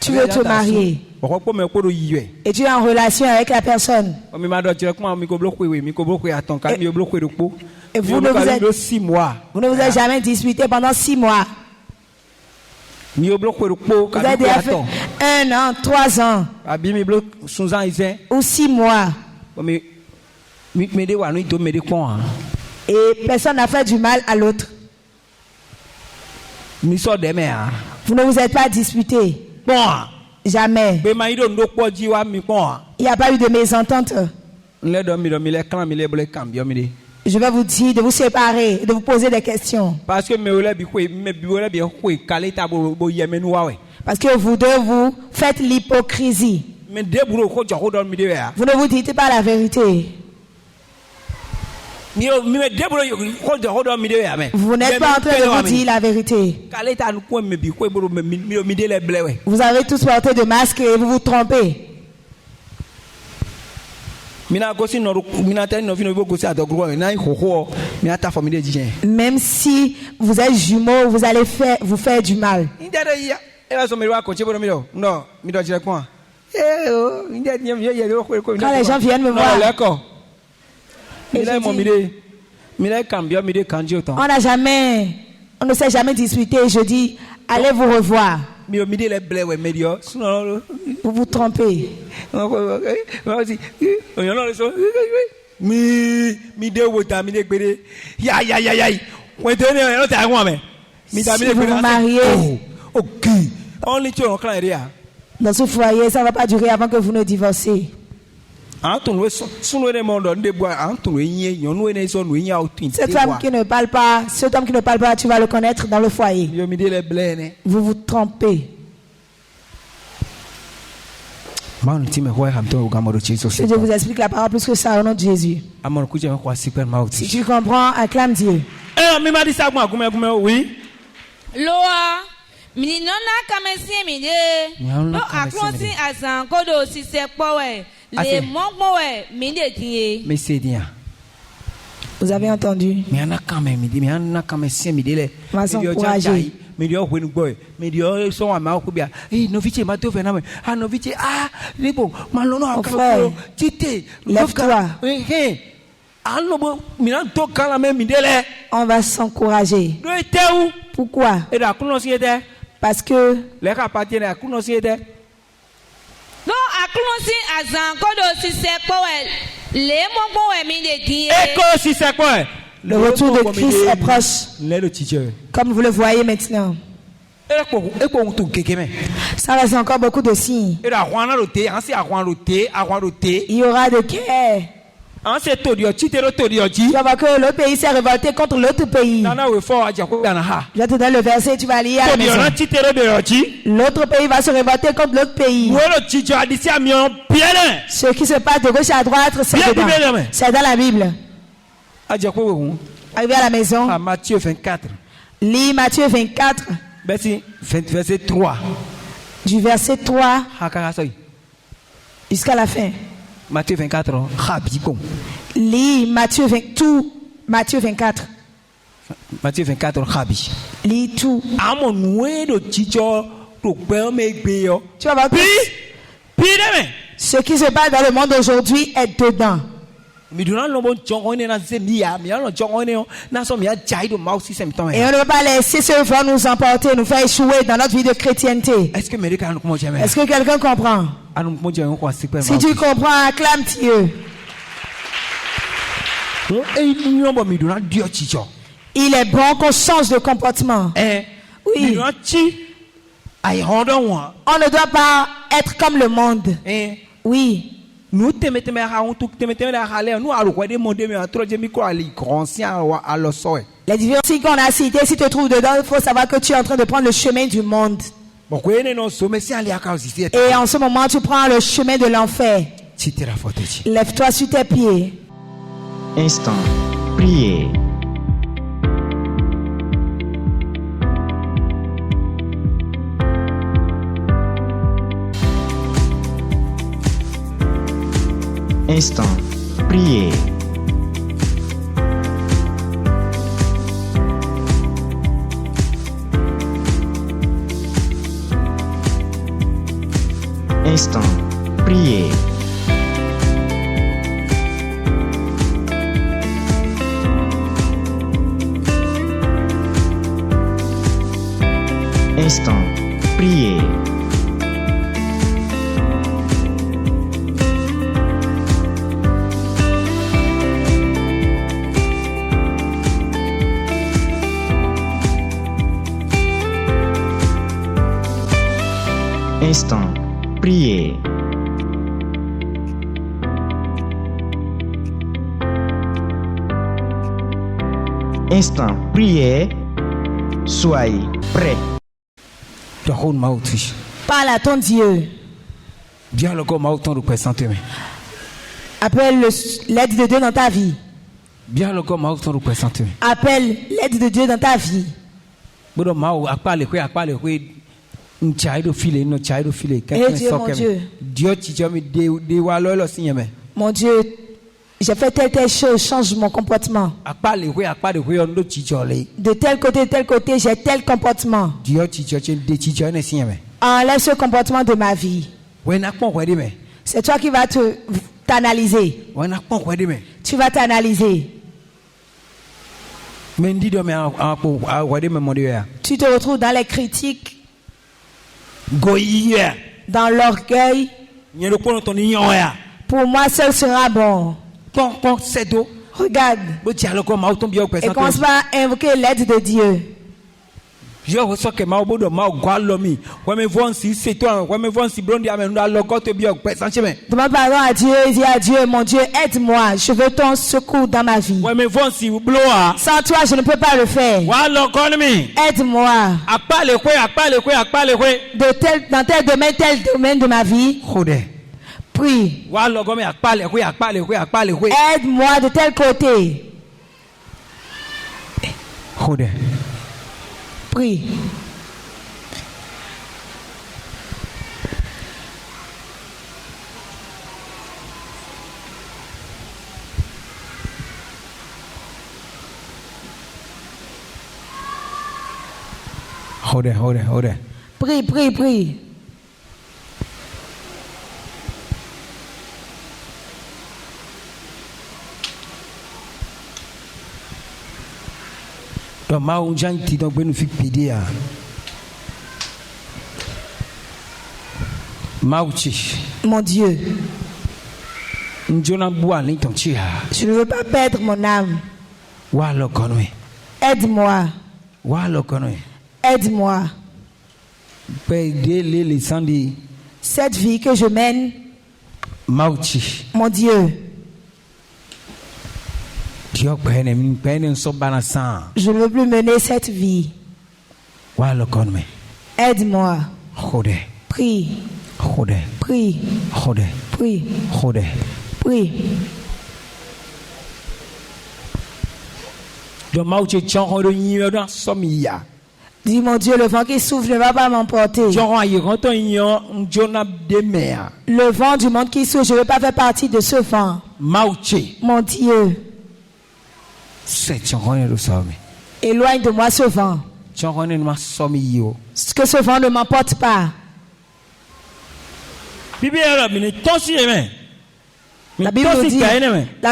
Tu veux te marier et tu es en relation avec la personne. Et vous ne vous êtes jamais disputé pendant 6 mois. Vous avez déjà fait 1 an, 3 ans ou 6 mois. Et personne n'a fait du mal à l'autre. Vous ne vous êtes pas disputé. Jamais. Il n'y a pas eu de mésentente. Je vais vous dire de vous séparer, de vous poser des questions. Parce que vous deux, vous faites l'hypocrisie. Vous ne vous dites pas la vérité. Vous n'êtes pas en train de vous dire la vérité. Vous avez tous porté de masques et vous vous trompez. Même si vous êtes jumeaux, vous allez vous faire du mal. Quand les gens viennent me voir, on ne s'est jamais disputé. Je dis, allez vous revoir. Vous vous trompez. Si vous vous mariez dans ce foyer, ça ne va pas durer avant que vous ne divorcez. Cette femme qui ne parle pas, cet homme qui ne parle pas, tu vas le connaître dans le foyer. Vous vous trompez. Je vous explique la parole plus que ça au nom de Jésus. Si tu comprends, acclame Dieu. Oui. Loa, minona kamesi mide. No aklonsi azan kodo si se powe. Le mongowe mide tie. Mais c'est bien. Vous avez entendu? Mais on a quand même dit, mais on a quand même dit, va s'encourager. Mais Dieu when boy, mais Dieu son ama okubia. Eh novice mato fena me. Ah novice ah, libo, malono akako. Tite, lève-toi. Eh. On va s'encourager. Pourquoi? Parce que le retour de Christ est proche. Comme vous le voyez maintenant. Ça reste encore beaucoup de signes. Il y aura de guerre. Tu vas voir que l'autre pays s'est révolté contre l'autre pays. Je vais te donner le verset, tu vas lire à la maison. L'autre pays va se révolter contre l'autre pays. Ce qui se passe de gauche à droite, c'est dedans. C'est dans la Bible. Arrivé à la maison. Matthieu 24. Lis Matthieu 24. Verset 3. Du verset 3 jusqu'à la fin. Matthieu 24. Lis Matthieu 20, tout Matthieu 24. Matthieu 24. Lis tout. Tu vas voir que ce qui se passe dans le monde aujourd'hui est dedans. Et on ne va pas laisser ce vent nous emporter, nous faire échouer dans notre vie de chrétienté. Est-ce que quelqu'un comprend? Si tu comprends, acclame Dieu. Il est bon qu'on change de comportement. Oui. On ne doit pas être comme le monde. Oui. Les diversités qu'on a citées, si tu te trouves dedans, il faut savoir que tu es en train de prendre le chemin du monde. Et en ce moment, tu prends le chemin de l'enfer. Lève-toi sur tes pieds. Instant, priez. Instant, priez. Instant, priez. Instant, priez. Instant, priez. Instant, priez. Soyez prêts. Parle à ton Dieu. Appelle l'aide de Dieu dans ta vie. Appelle l'aide de Dieu dans ta vie. Mon Dieu, j'ai fait telle chose, change mon comportement. De tel côté, j'ai tel comportement. Enlève ce comportement de ma vie. C'est toi qui vas t'analyser. Tu vas t'analyser. Tu te retrouves dans les critiques, dans l'orgueil. Pour moi seul sera bon. Regarde. Et commence pas à invoquer l'aide de Dieu. Demande pardon à Dieu et dis à Dieu, mon Dieu, aide-moi. Je veux ton secours dans ma vie. Sans toi, je ne peux pas le faire. Aide-moi. Dans tel domaine de ma vie. Prie. Aide-moi de tel côté. Prie. Prie. Mon Dieu, je ne veux pas perdre mon âme. Aide-moi. Aide-moi. Cette vie que je mène, mon Dieu, Je ne veux plus mener cette vie. Aide-moi. Prie. Prie. Prie. Prie. Dis mon Dieu, le vent qui souffle ne va pas m'emporter. Le vent du monde qui souffle, je ne veux pas faire partie de ce vent. Mon Dieu, éloigne de moi ce vent. Que ce vent ne m'emporte pas. La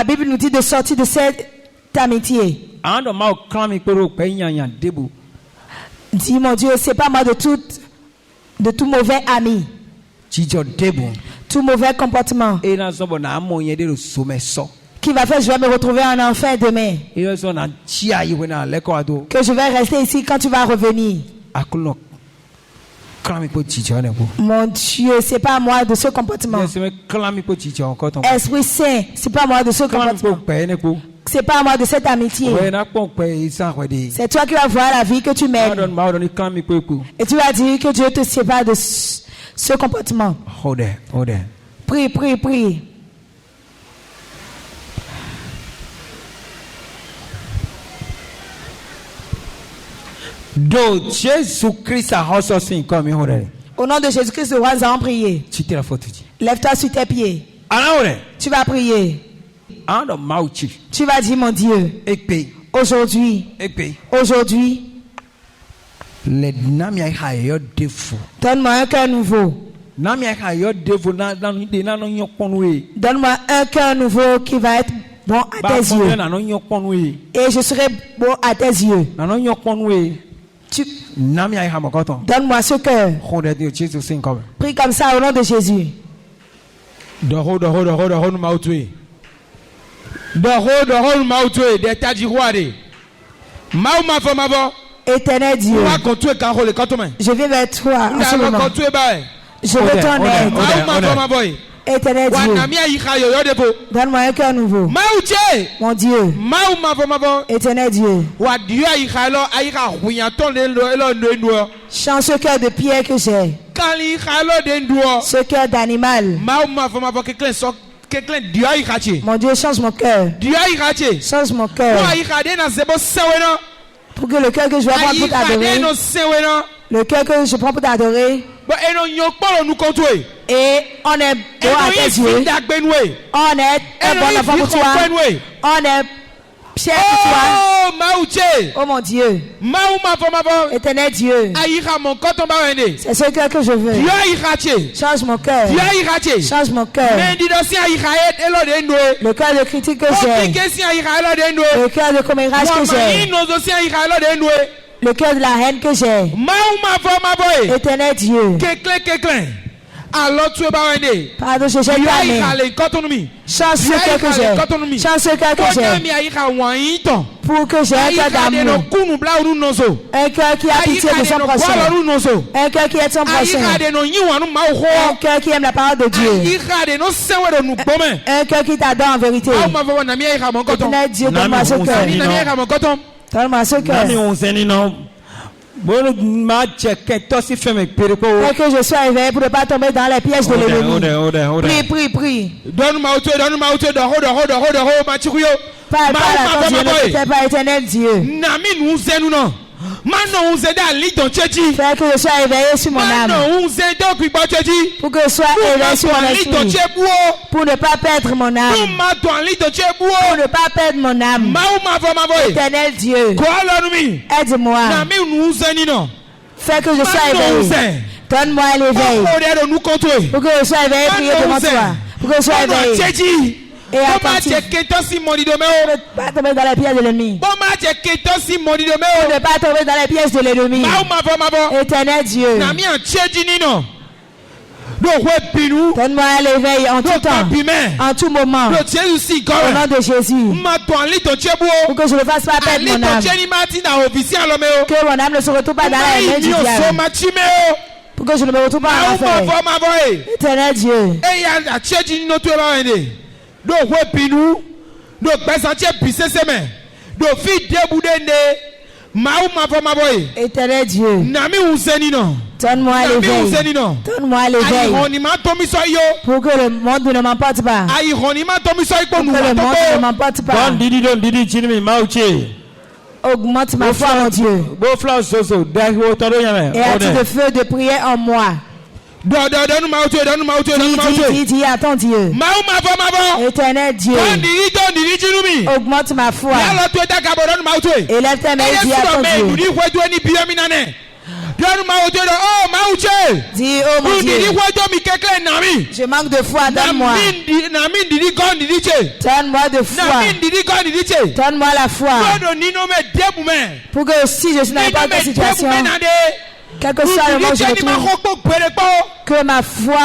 Bible nous dit de sortir de cette amitié. Dis mon Dieu, sépare-moi de tout mauvais ami, tout mauvais comportement qui va faire que je vais me retrouver en enfer demain, que je vais rester ici quand tu vas revenir. Mon Dieu, sépare-moi de ce comportement. Esprit Saint, sépare-moi de ce comportement. C'est pas moi de cette amitié. C'est toi qui vas voir la vie que tu mènes. Et tu vas dire que Dieu te sépare de ce comportement. Prie, prie, prie. Au nom de Jésus-Christ, nous allons prier. Lève-toi sur tes pieds. Tu vas prier. Tu vas dire, mon Dieu, aujourd'hui, donne-moi un cœur nouveau. Donne-moi un cœur nouveau qui va être bon à tes yeux. Et je serai bon à tes yeux. Donne-moi ce cœur. Prie comme ça au nom de Jésus. Éternel Dieu, je viens vers toi en ce moment. Je veux ton aide. Éternel Dieu, donne-moi un cœur nouveau. Mon Dieu, Éternel Dieu, change ce cœur de pierre que j'ai, ce cœur d'animal. Mon Dieu, change mon cœur. Change mon cœur. Pour que le cœur que je vais prendre pour t'adorer, le cœur que je prends pour t'adorer, et on est bon à tes yeux, on est un bon enfant pour toi, on est cher pour toi. Oh mon Dieu, Éternel Dieu, c'est ce cœur que je veux. Change mon cœur. Change mon cœur. Le cœur de critique que j'ai, le cœur de commérage que j'ai, le cœur de la haine que j'ai. Éternel Dieu, pardon, je jette ta main. Change ce cœur que j'ai. Change ce cœur que j'ai. Pour que j'ai un cœur d'amour. Un cœur qui a pitié de son prochain. Un cœur qui aide son prochain. Un cœur qui aime la parole de Dieu. Un cœur qui t'adore en vérité. Éternel Dieu, donne-moi ce cœur. Donne-moi ce cœur. Et que je sois éveillé pour ne pas tomber dans les pièges de l'ennemi. Prie, prie, prie. Parle à ton Dieu, ne t'es pas éternel Dieu. Fais que je sois éveillé sur mon âme. Pour que je sois éveillé sur mon esprit. Pour ne pas perdre mon âme. Pour ne pas perdre mon âme. Éternel Dieu, aide-moi. Fais que je sois éveillé. Donne-moi l'éveil. Pour que je sois éveillé, prier devant toi. Pour que je sois éveillé. Et attentif. Pour ne pas tomber dans les pièges de l'ennemi. Pour ne pas tomber dans les pièges de l'ennemi. Éternel Dieu, donne-moi l'éveil en tout temps, en tout moment. Au nom de Jésus. Pour que je ne fasse pas perdre mon âme. Que mon âme ne se retrouve pas dans la main du diable. Pour que je ne me retrouve pas en enfer. Éternel Dieu. do pesante pisse semaine do fi deboudende maou ma fama boy Éternel Dieu, nami useni no donne-moi l'éveil. Donne-moi l'éveil. Pour que le monde ne m'emporte pas. Pour que le monde ne m'emporte pas. Augmente ma foi, mon Dieu. Et as-tu de feu de prière en moi? Dis à ton Dieu. Éternel Dieu, augmente ma foi. Élève ta main et dis à ton Dieu. Dis, oh mon Dieu, je manque de foi, donne-moi. Donne-moi de foi. Donne-moi la foi. Pour que si je suis dans n'importe quelle situation, quel que soit le moment où je me trouve, que ma foi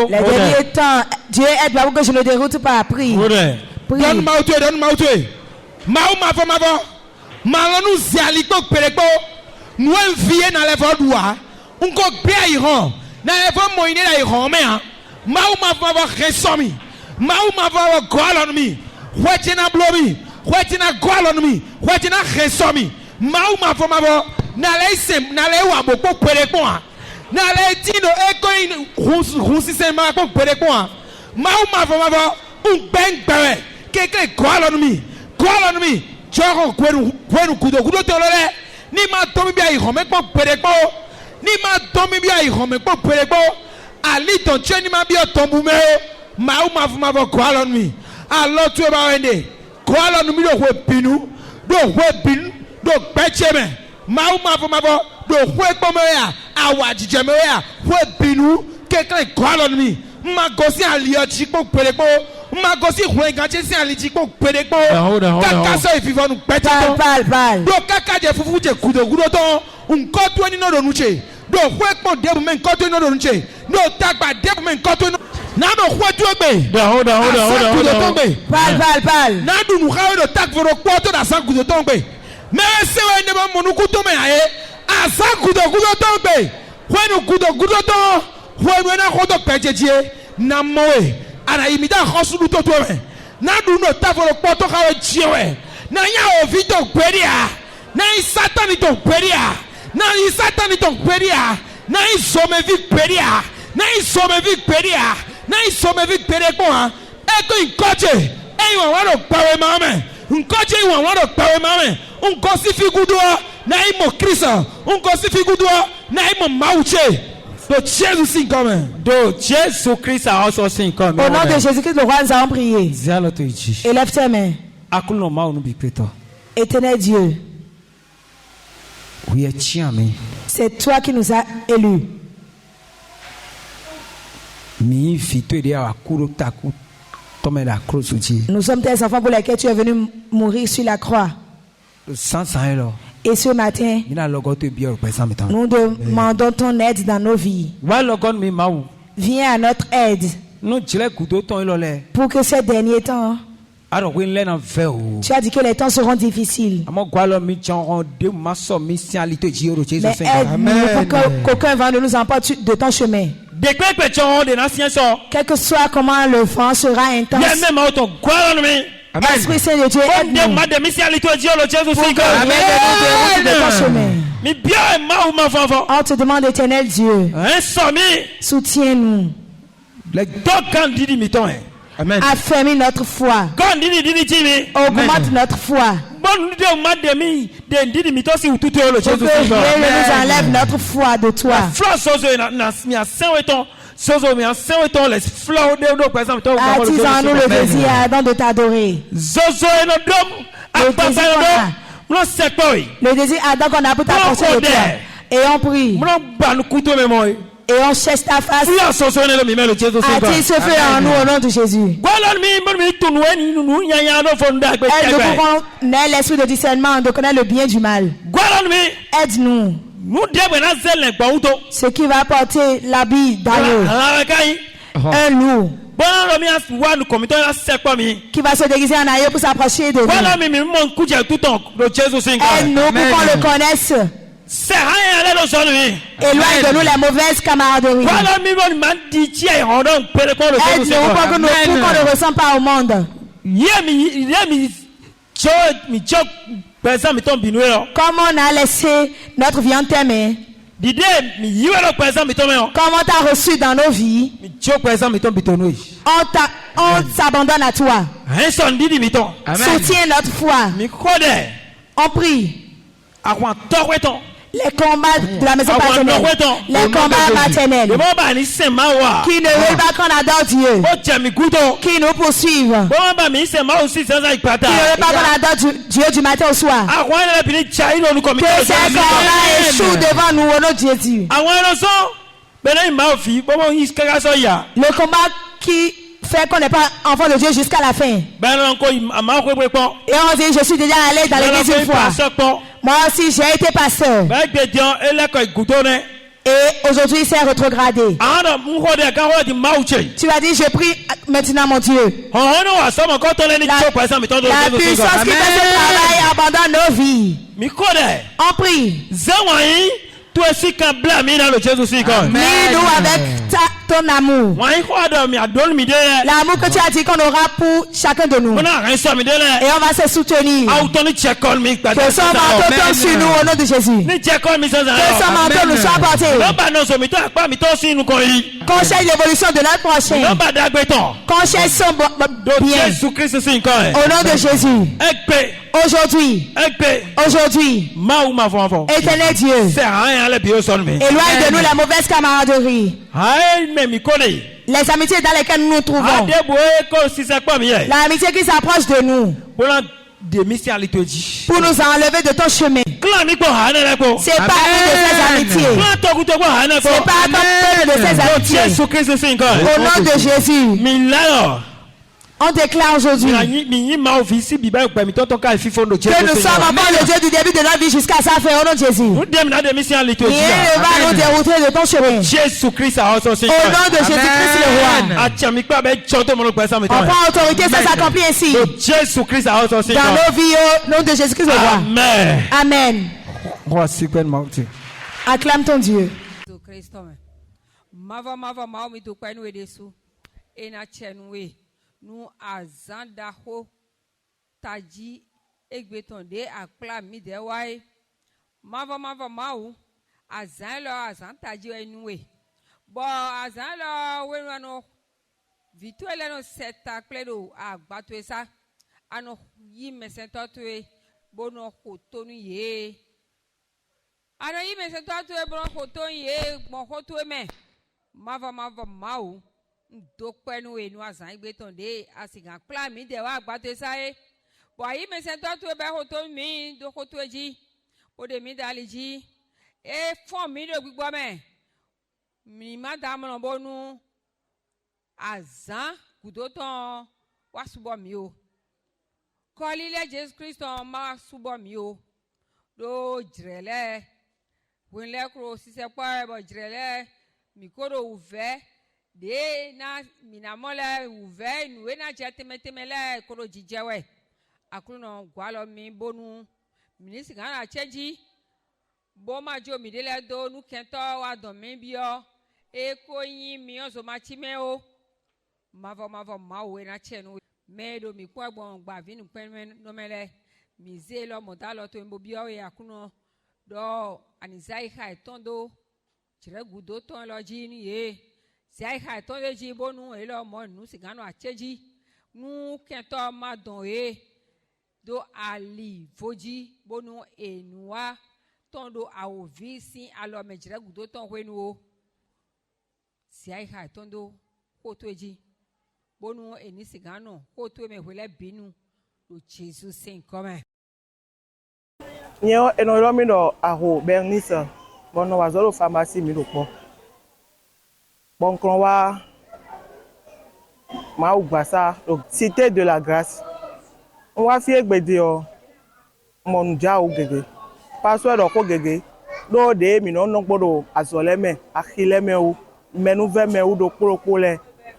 les derniers temps, Dieu aide-moi pour que je ne déroute pas. Prie. Au nom de Jésus-Christ, le roi, nous avons prié. Élève tes mains. Éternel Dieu, c'est toi qui nous as élus. Nous sommes tes enfants pour lesquels tu es venu mourir sur la croix. Et ce matin, nous demandons ton aide dans nos vies. Viens à notre aide pour que ces derniers temps, tu as dit que les temps seront difficiles. Mais aide-nous pour qu'aucun vent ne nous emporte de ton chemin. Quel que soit comment le vent sera intense, Esprit Saint de Dieu, aide-nous pour que rien ne nous déroute de ton chemin. On te demande, éternel Dieu, soutiens-nous. Affermis notre foi. Augmente notre foi. Pour que rien ne nous enlève notre foi de toi. Attisons-nous le désir ardent de t'adorer. Le désir ardent qu'on a pour t'approcher de toi. Et on prie. Et on cherche ta face. Attire ce feu en nous au nom de Jésus. Aide-nous pour qu'on ait l'esprit de discernement, de connaître le bien du mal. Aide-nous. Ce qui va apporter l'habit d'agneau. Un loup. Qui va se déguiser en agneau pour s'approcher de nous. Aide-nous pour qu'on le connaisse. Éloigne de nous les mauvaises camaraderies. Aide-nous pour qu'on ne ressemble pas au monde. Comme on a laissé notre vie en tes mains. Comme on t'a reçu dans nos vies. On s'abandonne à toi. Soutiens notre foi. On prie. Les combats de la maison paternelle, les combats maternels, qui ne veulent pas qu'on adore Dieu, qui nous poursuivent, qui ne veulent pas qu'on adore Dieu du matin au soir, que ces combats échouent devant nous au nom de Jésus. Le combat qui fait qu'on n'est pas enfant de Dieu jusqu'à la fin. Et on dit, je suis déjà allé dans l'église une fois. Moi aussi, j'ai été pasteur. Et aujourd'hui, il s'est rétrogradé. Tu as dit, je prie maintenant, mon Dieu. La puissance qui fait ce travail abandonne nos vies. On prie. Lis-nous avec ton amour. L'amour que tu as dit qu'on aura pour chacun de nous. Et on va se soutenir. Que son manteau tombe sur nous au nom de Jésus. Que son manteau nous soit porté. Qu'on cherche l'évolution de notre prochain. Qu'on cherche son bien. Au nom de Jésus. Aujourd'hui, éternel Dieu, éloigne de nous la mauvaise camaraderie, les amitiés dans lesquelles nous nous trouvons, l'amitié qui s'approche de nous, pour nous enlever de ton chemin. C'est pas une de ces amitiés. C'est pas une de ces amitiés. Au nom de Jésus. On déclare aujourd'hui que nous sommes enfants de Dieu du début de notre vie jusqu'à sa fin, au nom de Jésus. Il ne va nous dérouter de ton chemin. Au nom de Jésus-Christ le roi. On prend autorité, ça s'accomplit ainsi. Dans nos vies, au nom de Jésus-Christ le roi. Amen. Acclame ton Dieu. Nous azandaho taji egbetonde aklami dewai mava mau azan taji enwe bo azan lo wenano vituele no seta kledo agbato esa ano yi mesento tue bono kotonu ye ano yi mesento tue bono kotonu ye mo kotue me mava mau dokpenu enu azan igbetonde asigan kla mi de wa gbate sae bo ayi me se to tu be hoto mi do hoto eji o de mi dali ji e fon mi do gbigbo me mi ma da mo bonu azan gudoton wa subo mi o ko lile Jesus Christ ma subo mi o do jirele winle kro sise pa bo jirele mi koro uve de na minamole uve nuwe na jetemetemele koro jijewe akuno gwalo mi bonu minisi kana cheji bo ma jo mi dele do nu kento wa don mi bio e ko yin mi ozo ma chime o mavo ma we na chenu medo mi kwa gbon gba vinu pen no mele mi ze lo mo da lo to mbo bio e akuno do anizai ha tondo chire gudo ton lo ji ni ye si ai ha to ji bonu e lo mo nu sigano acheji nu kento ma don e do ali voji bonu enua tondo aovi si alo mejire gudo ton hwenu o si ai ha tondo ko to ji bonu eni sigano ko to me hwele binu do Jesus sin come Nyo eno lo mi do aho Bernice Bon, on va aller au pharmacie, mais le bon. Bon, on va. Ma ça, donc cité de la grâce. On va faire des mon ja ou gege. Password ko gege. Do de mi no gbodo azoleme, akhileme ou, menu ve me ou do kpolokpole.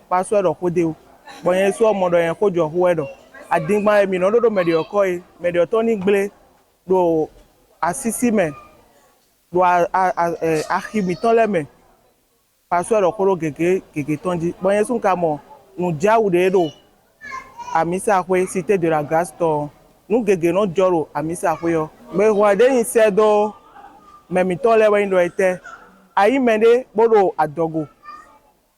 Password ko de ou. Bon yen so modo yen ko jo ho edo. Adingba mi no do medio ko e, medio to ni gble do asisi me. Do akhimi ton leme. Password ko gege tonji. Bon yen sun ka mo nous diaou de do amisa kwe cité de la grâce to nous gege no joro amisa kwe yo me wa de yin do me mi to le we ndo ete ayi mende bodo adogo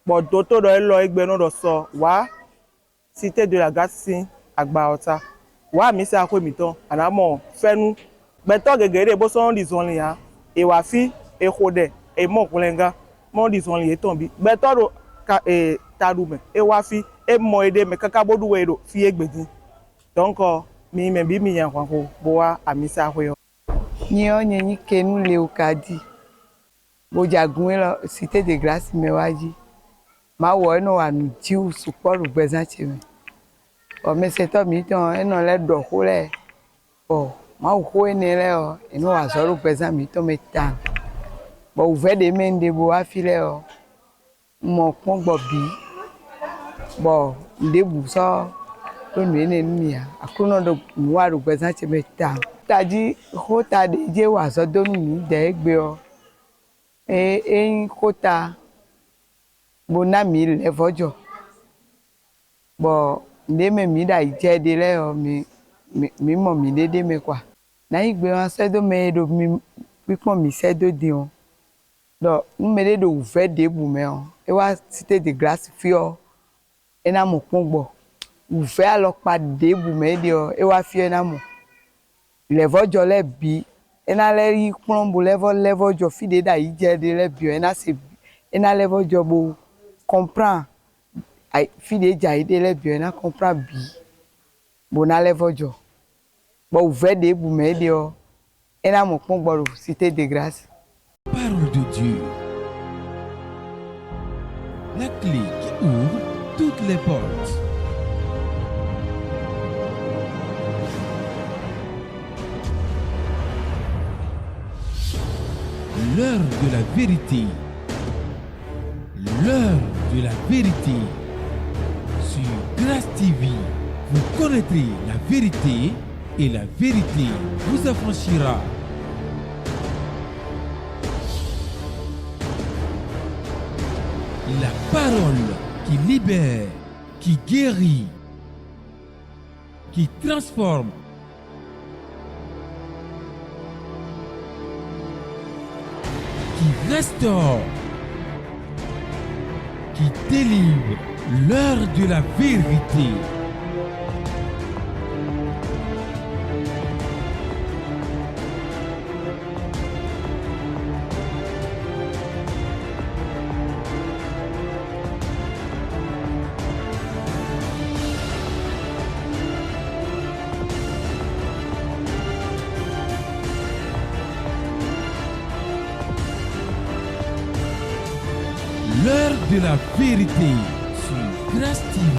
bo do to do lo egbe no do so wa cité de la grâce sin agba ota wa amisa kwe mi to anamo fenu be to gege de bo so ndizon le ya e wa fi e khode e mo kulenga mo ndizon le ton bi be to do ka tarume e wa fi e mo ede me kaka bodu we do fi egbedin donc mi me bi mi yan kwa ko bo wa amisa ko yo ni onye ni kenu le okadi bo jagun lo cité de grâce me waji ma wo no wa nu ti u support represent me o me se to mi ton e no le do ko le o ma ko ene le o e no wa so represent mi to me tan bo ve de mende bo wa fi le o mo pon gbo bi bo ndebu so to nu ene ni ya akuno do wa represent me tan taji hota de je wa so do nu de gbe o en kota bo na mi le fojo bo nde me mi da je de le o mi mo mi dede me kwa na igbe wan se do me do mi pipon mi se do di on do me de do fe de bu me on e wa cité de grâce fi o e na mo pon gbo u fe alo pa de bu me de o e wa fi e na mo le fojo le bi e na le ri pon bu level jo fi de da yi je de le bi o e na se e na level jo bo comprend ai fi de ja ide le bi o e na comprend bi bo na level jo bo u fe de bu me de o e na mo pon gbo cité de grâce. Parole de Dieu, la clé qui ouvre toutes les portes. L'heure de la vérité. L'heure de la vérité. Sur Grâce TV, vous connaîtrez la vérité et la vérité vous affranchira. La parole qui libère, qui guérit, qui transforme, qui restaure, qui délivre, l'heure de la vérité. L'heure de la vérité sur Grâce TV.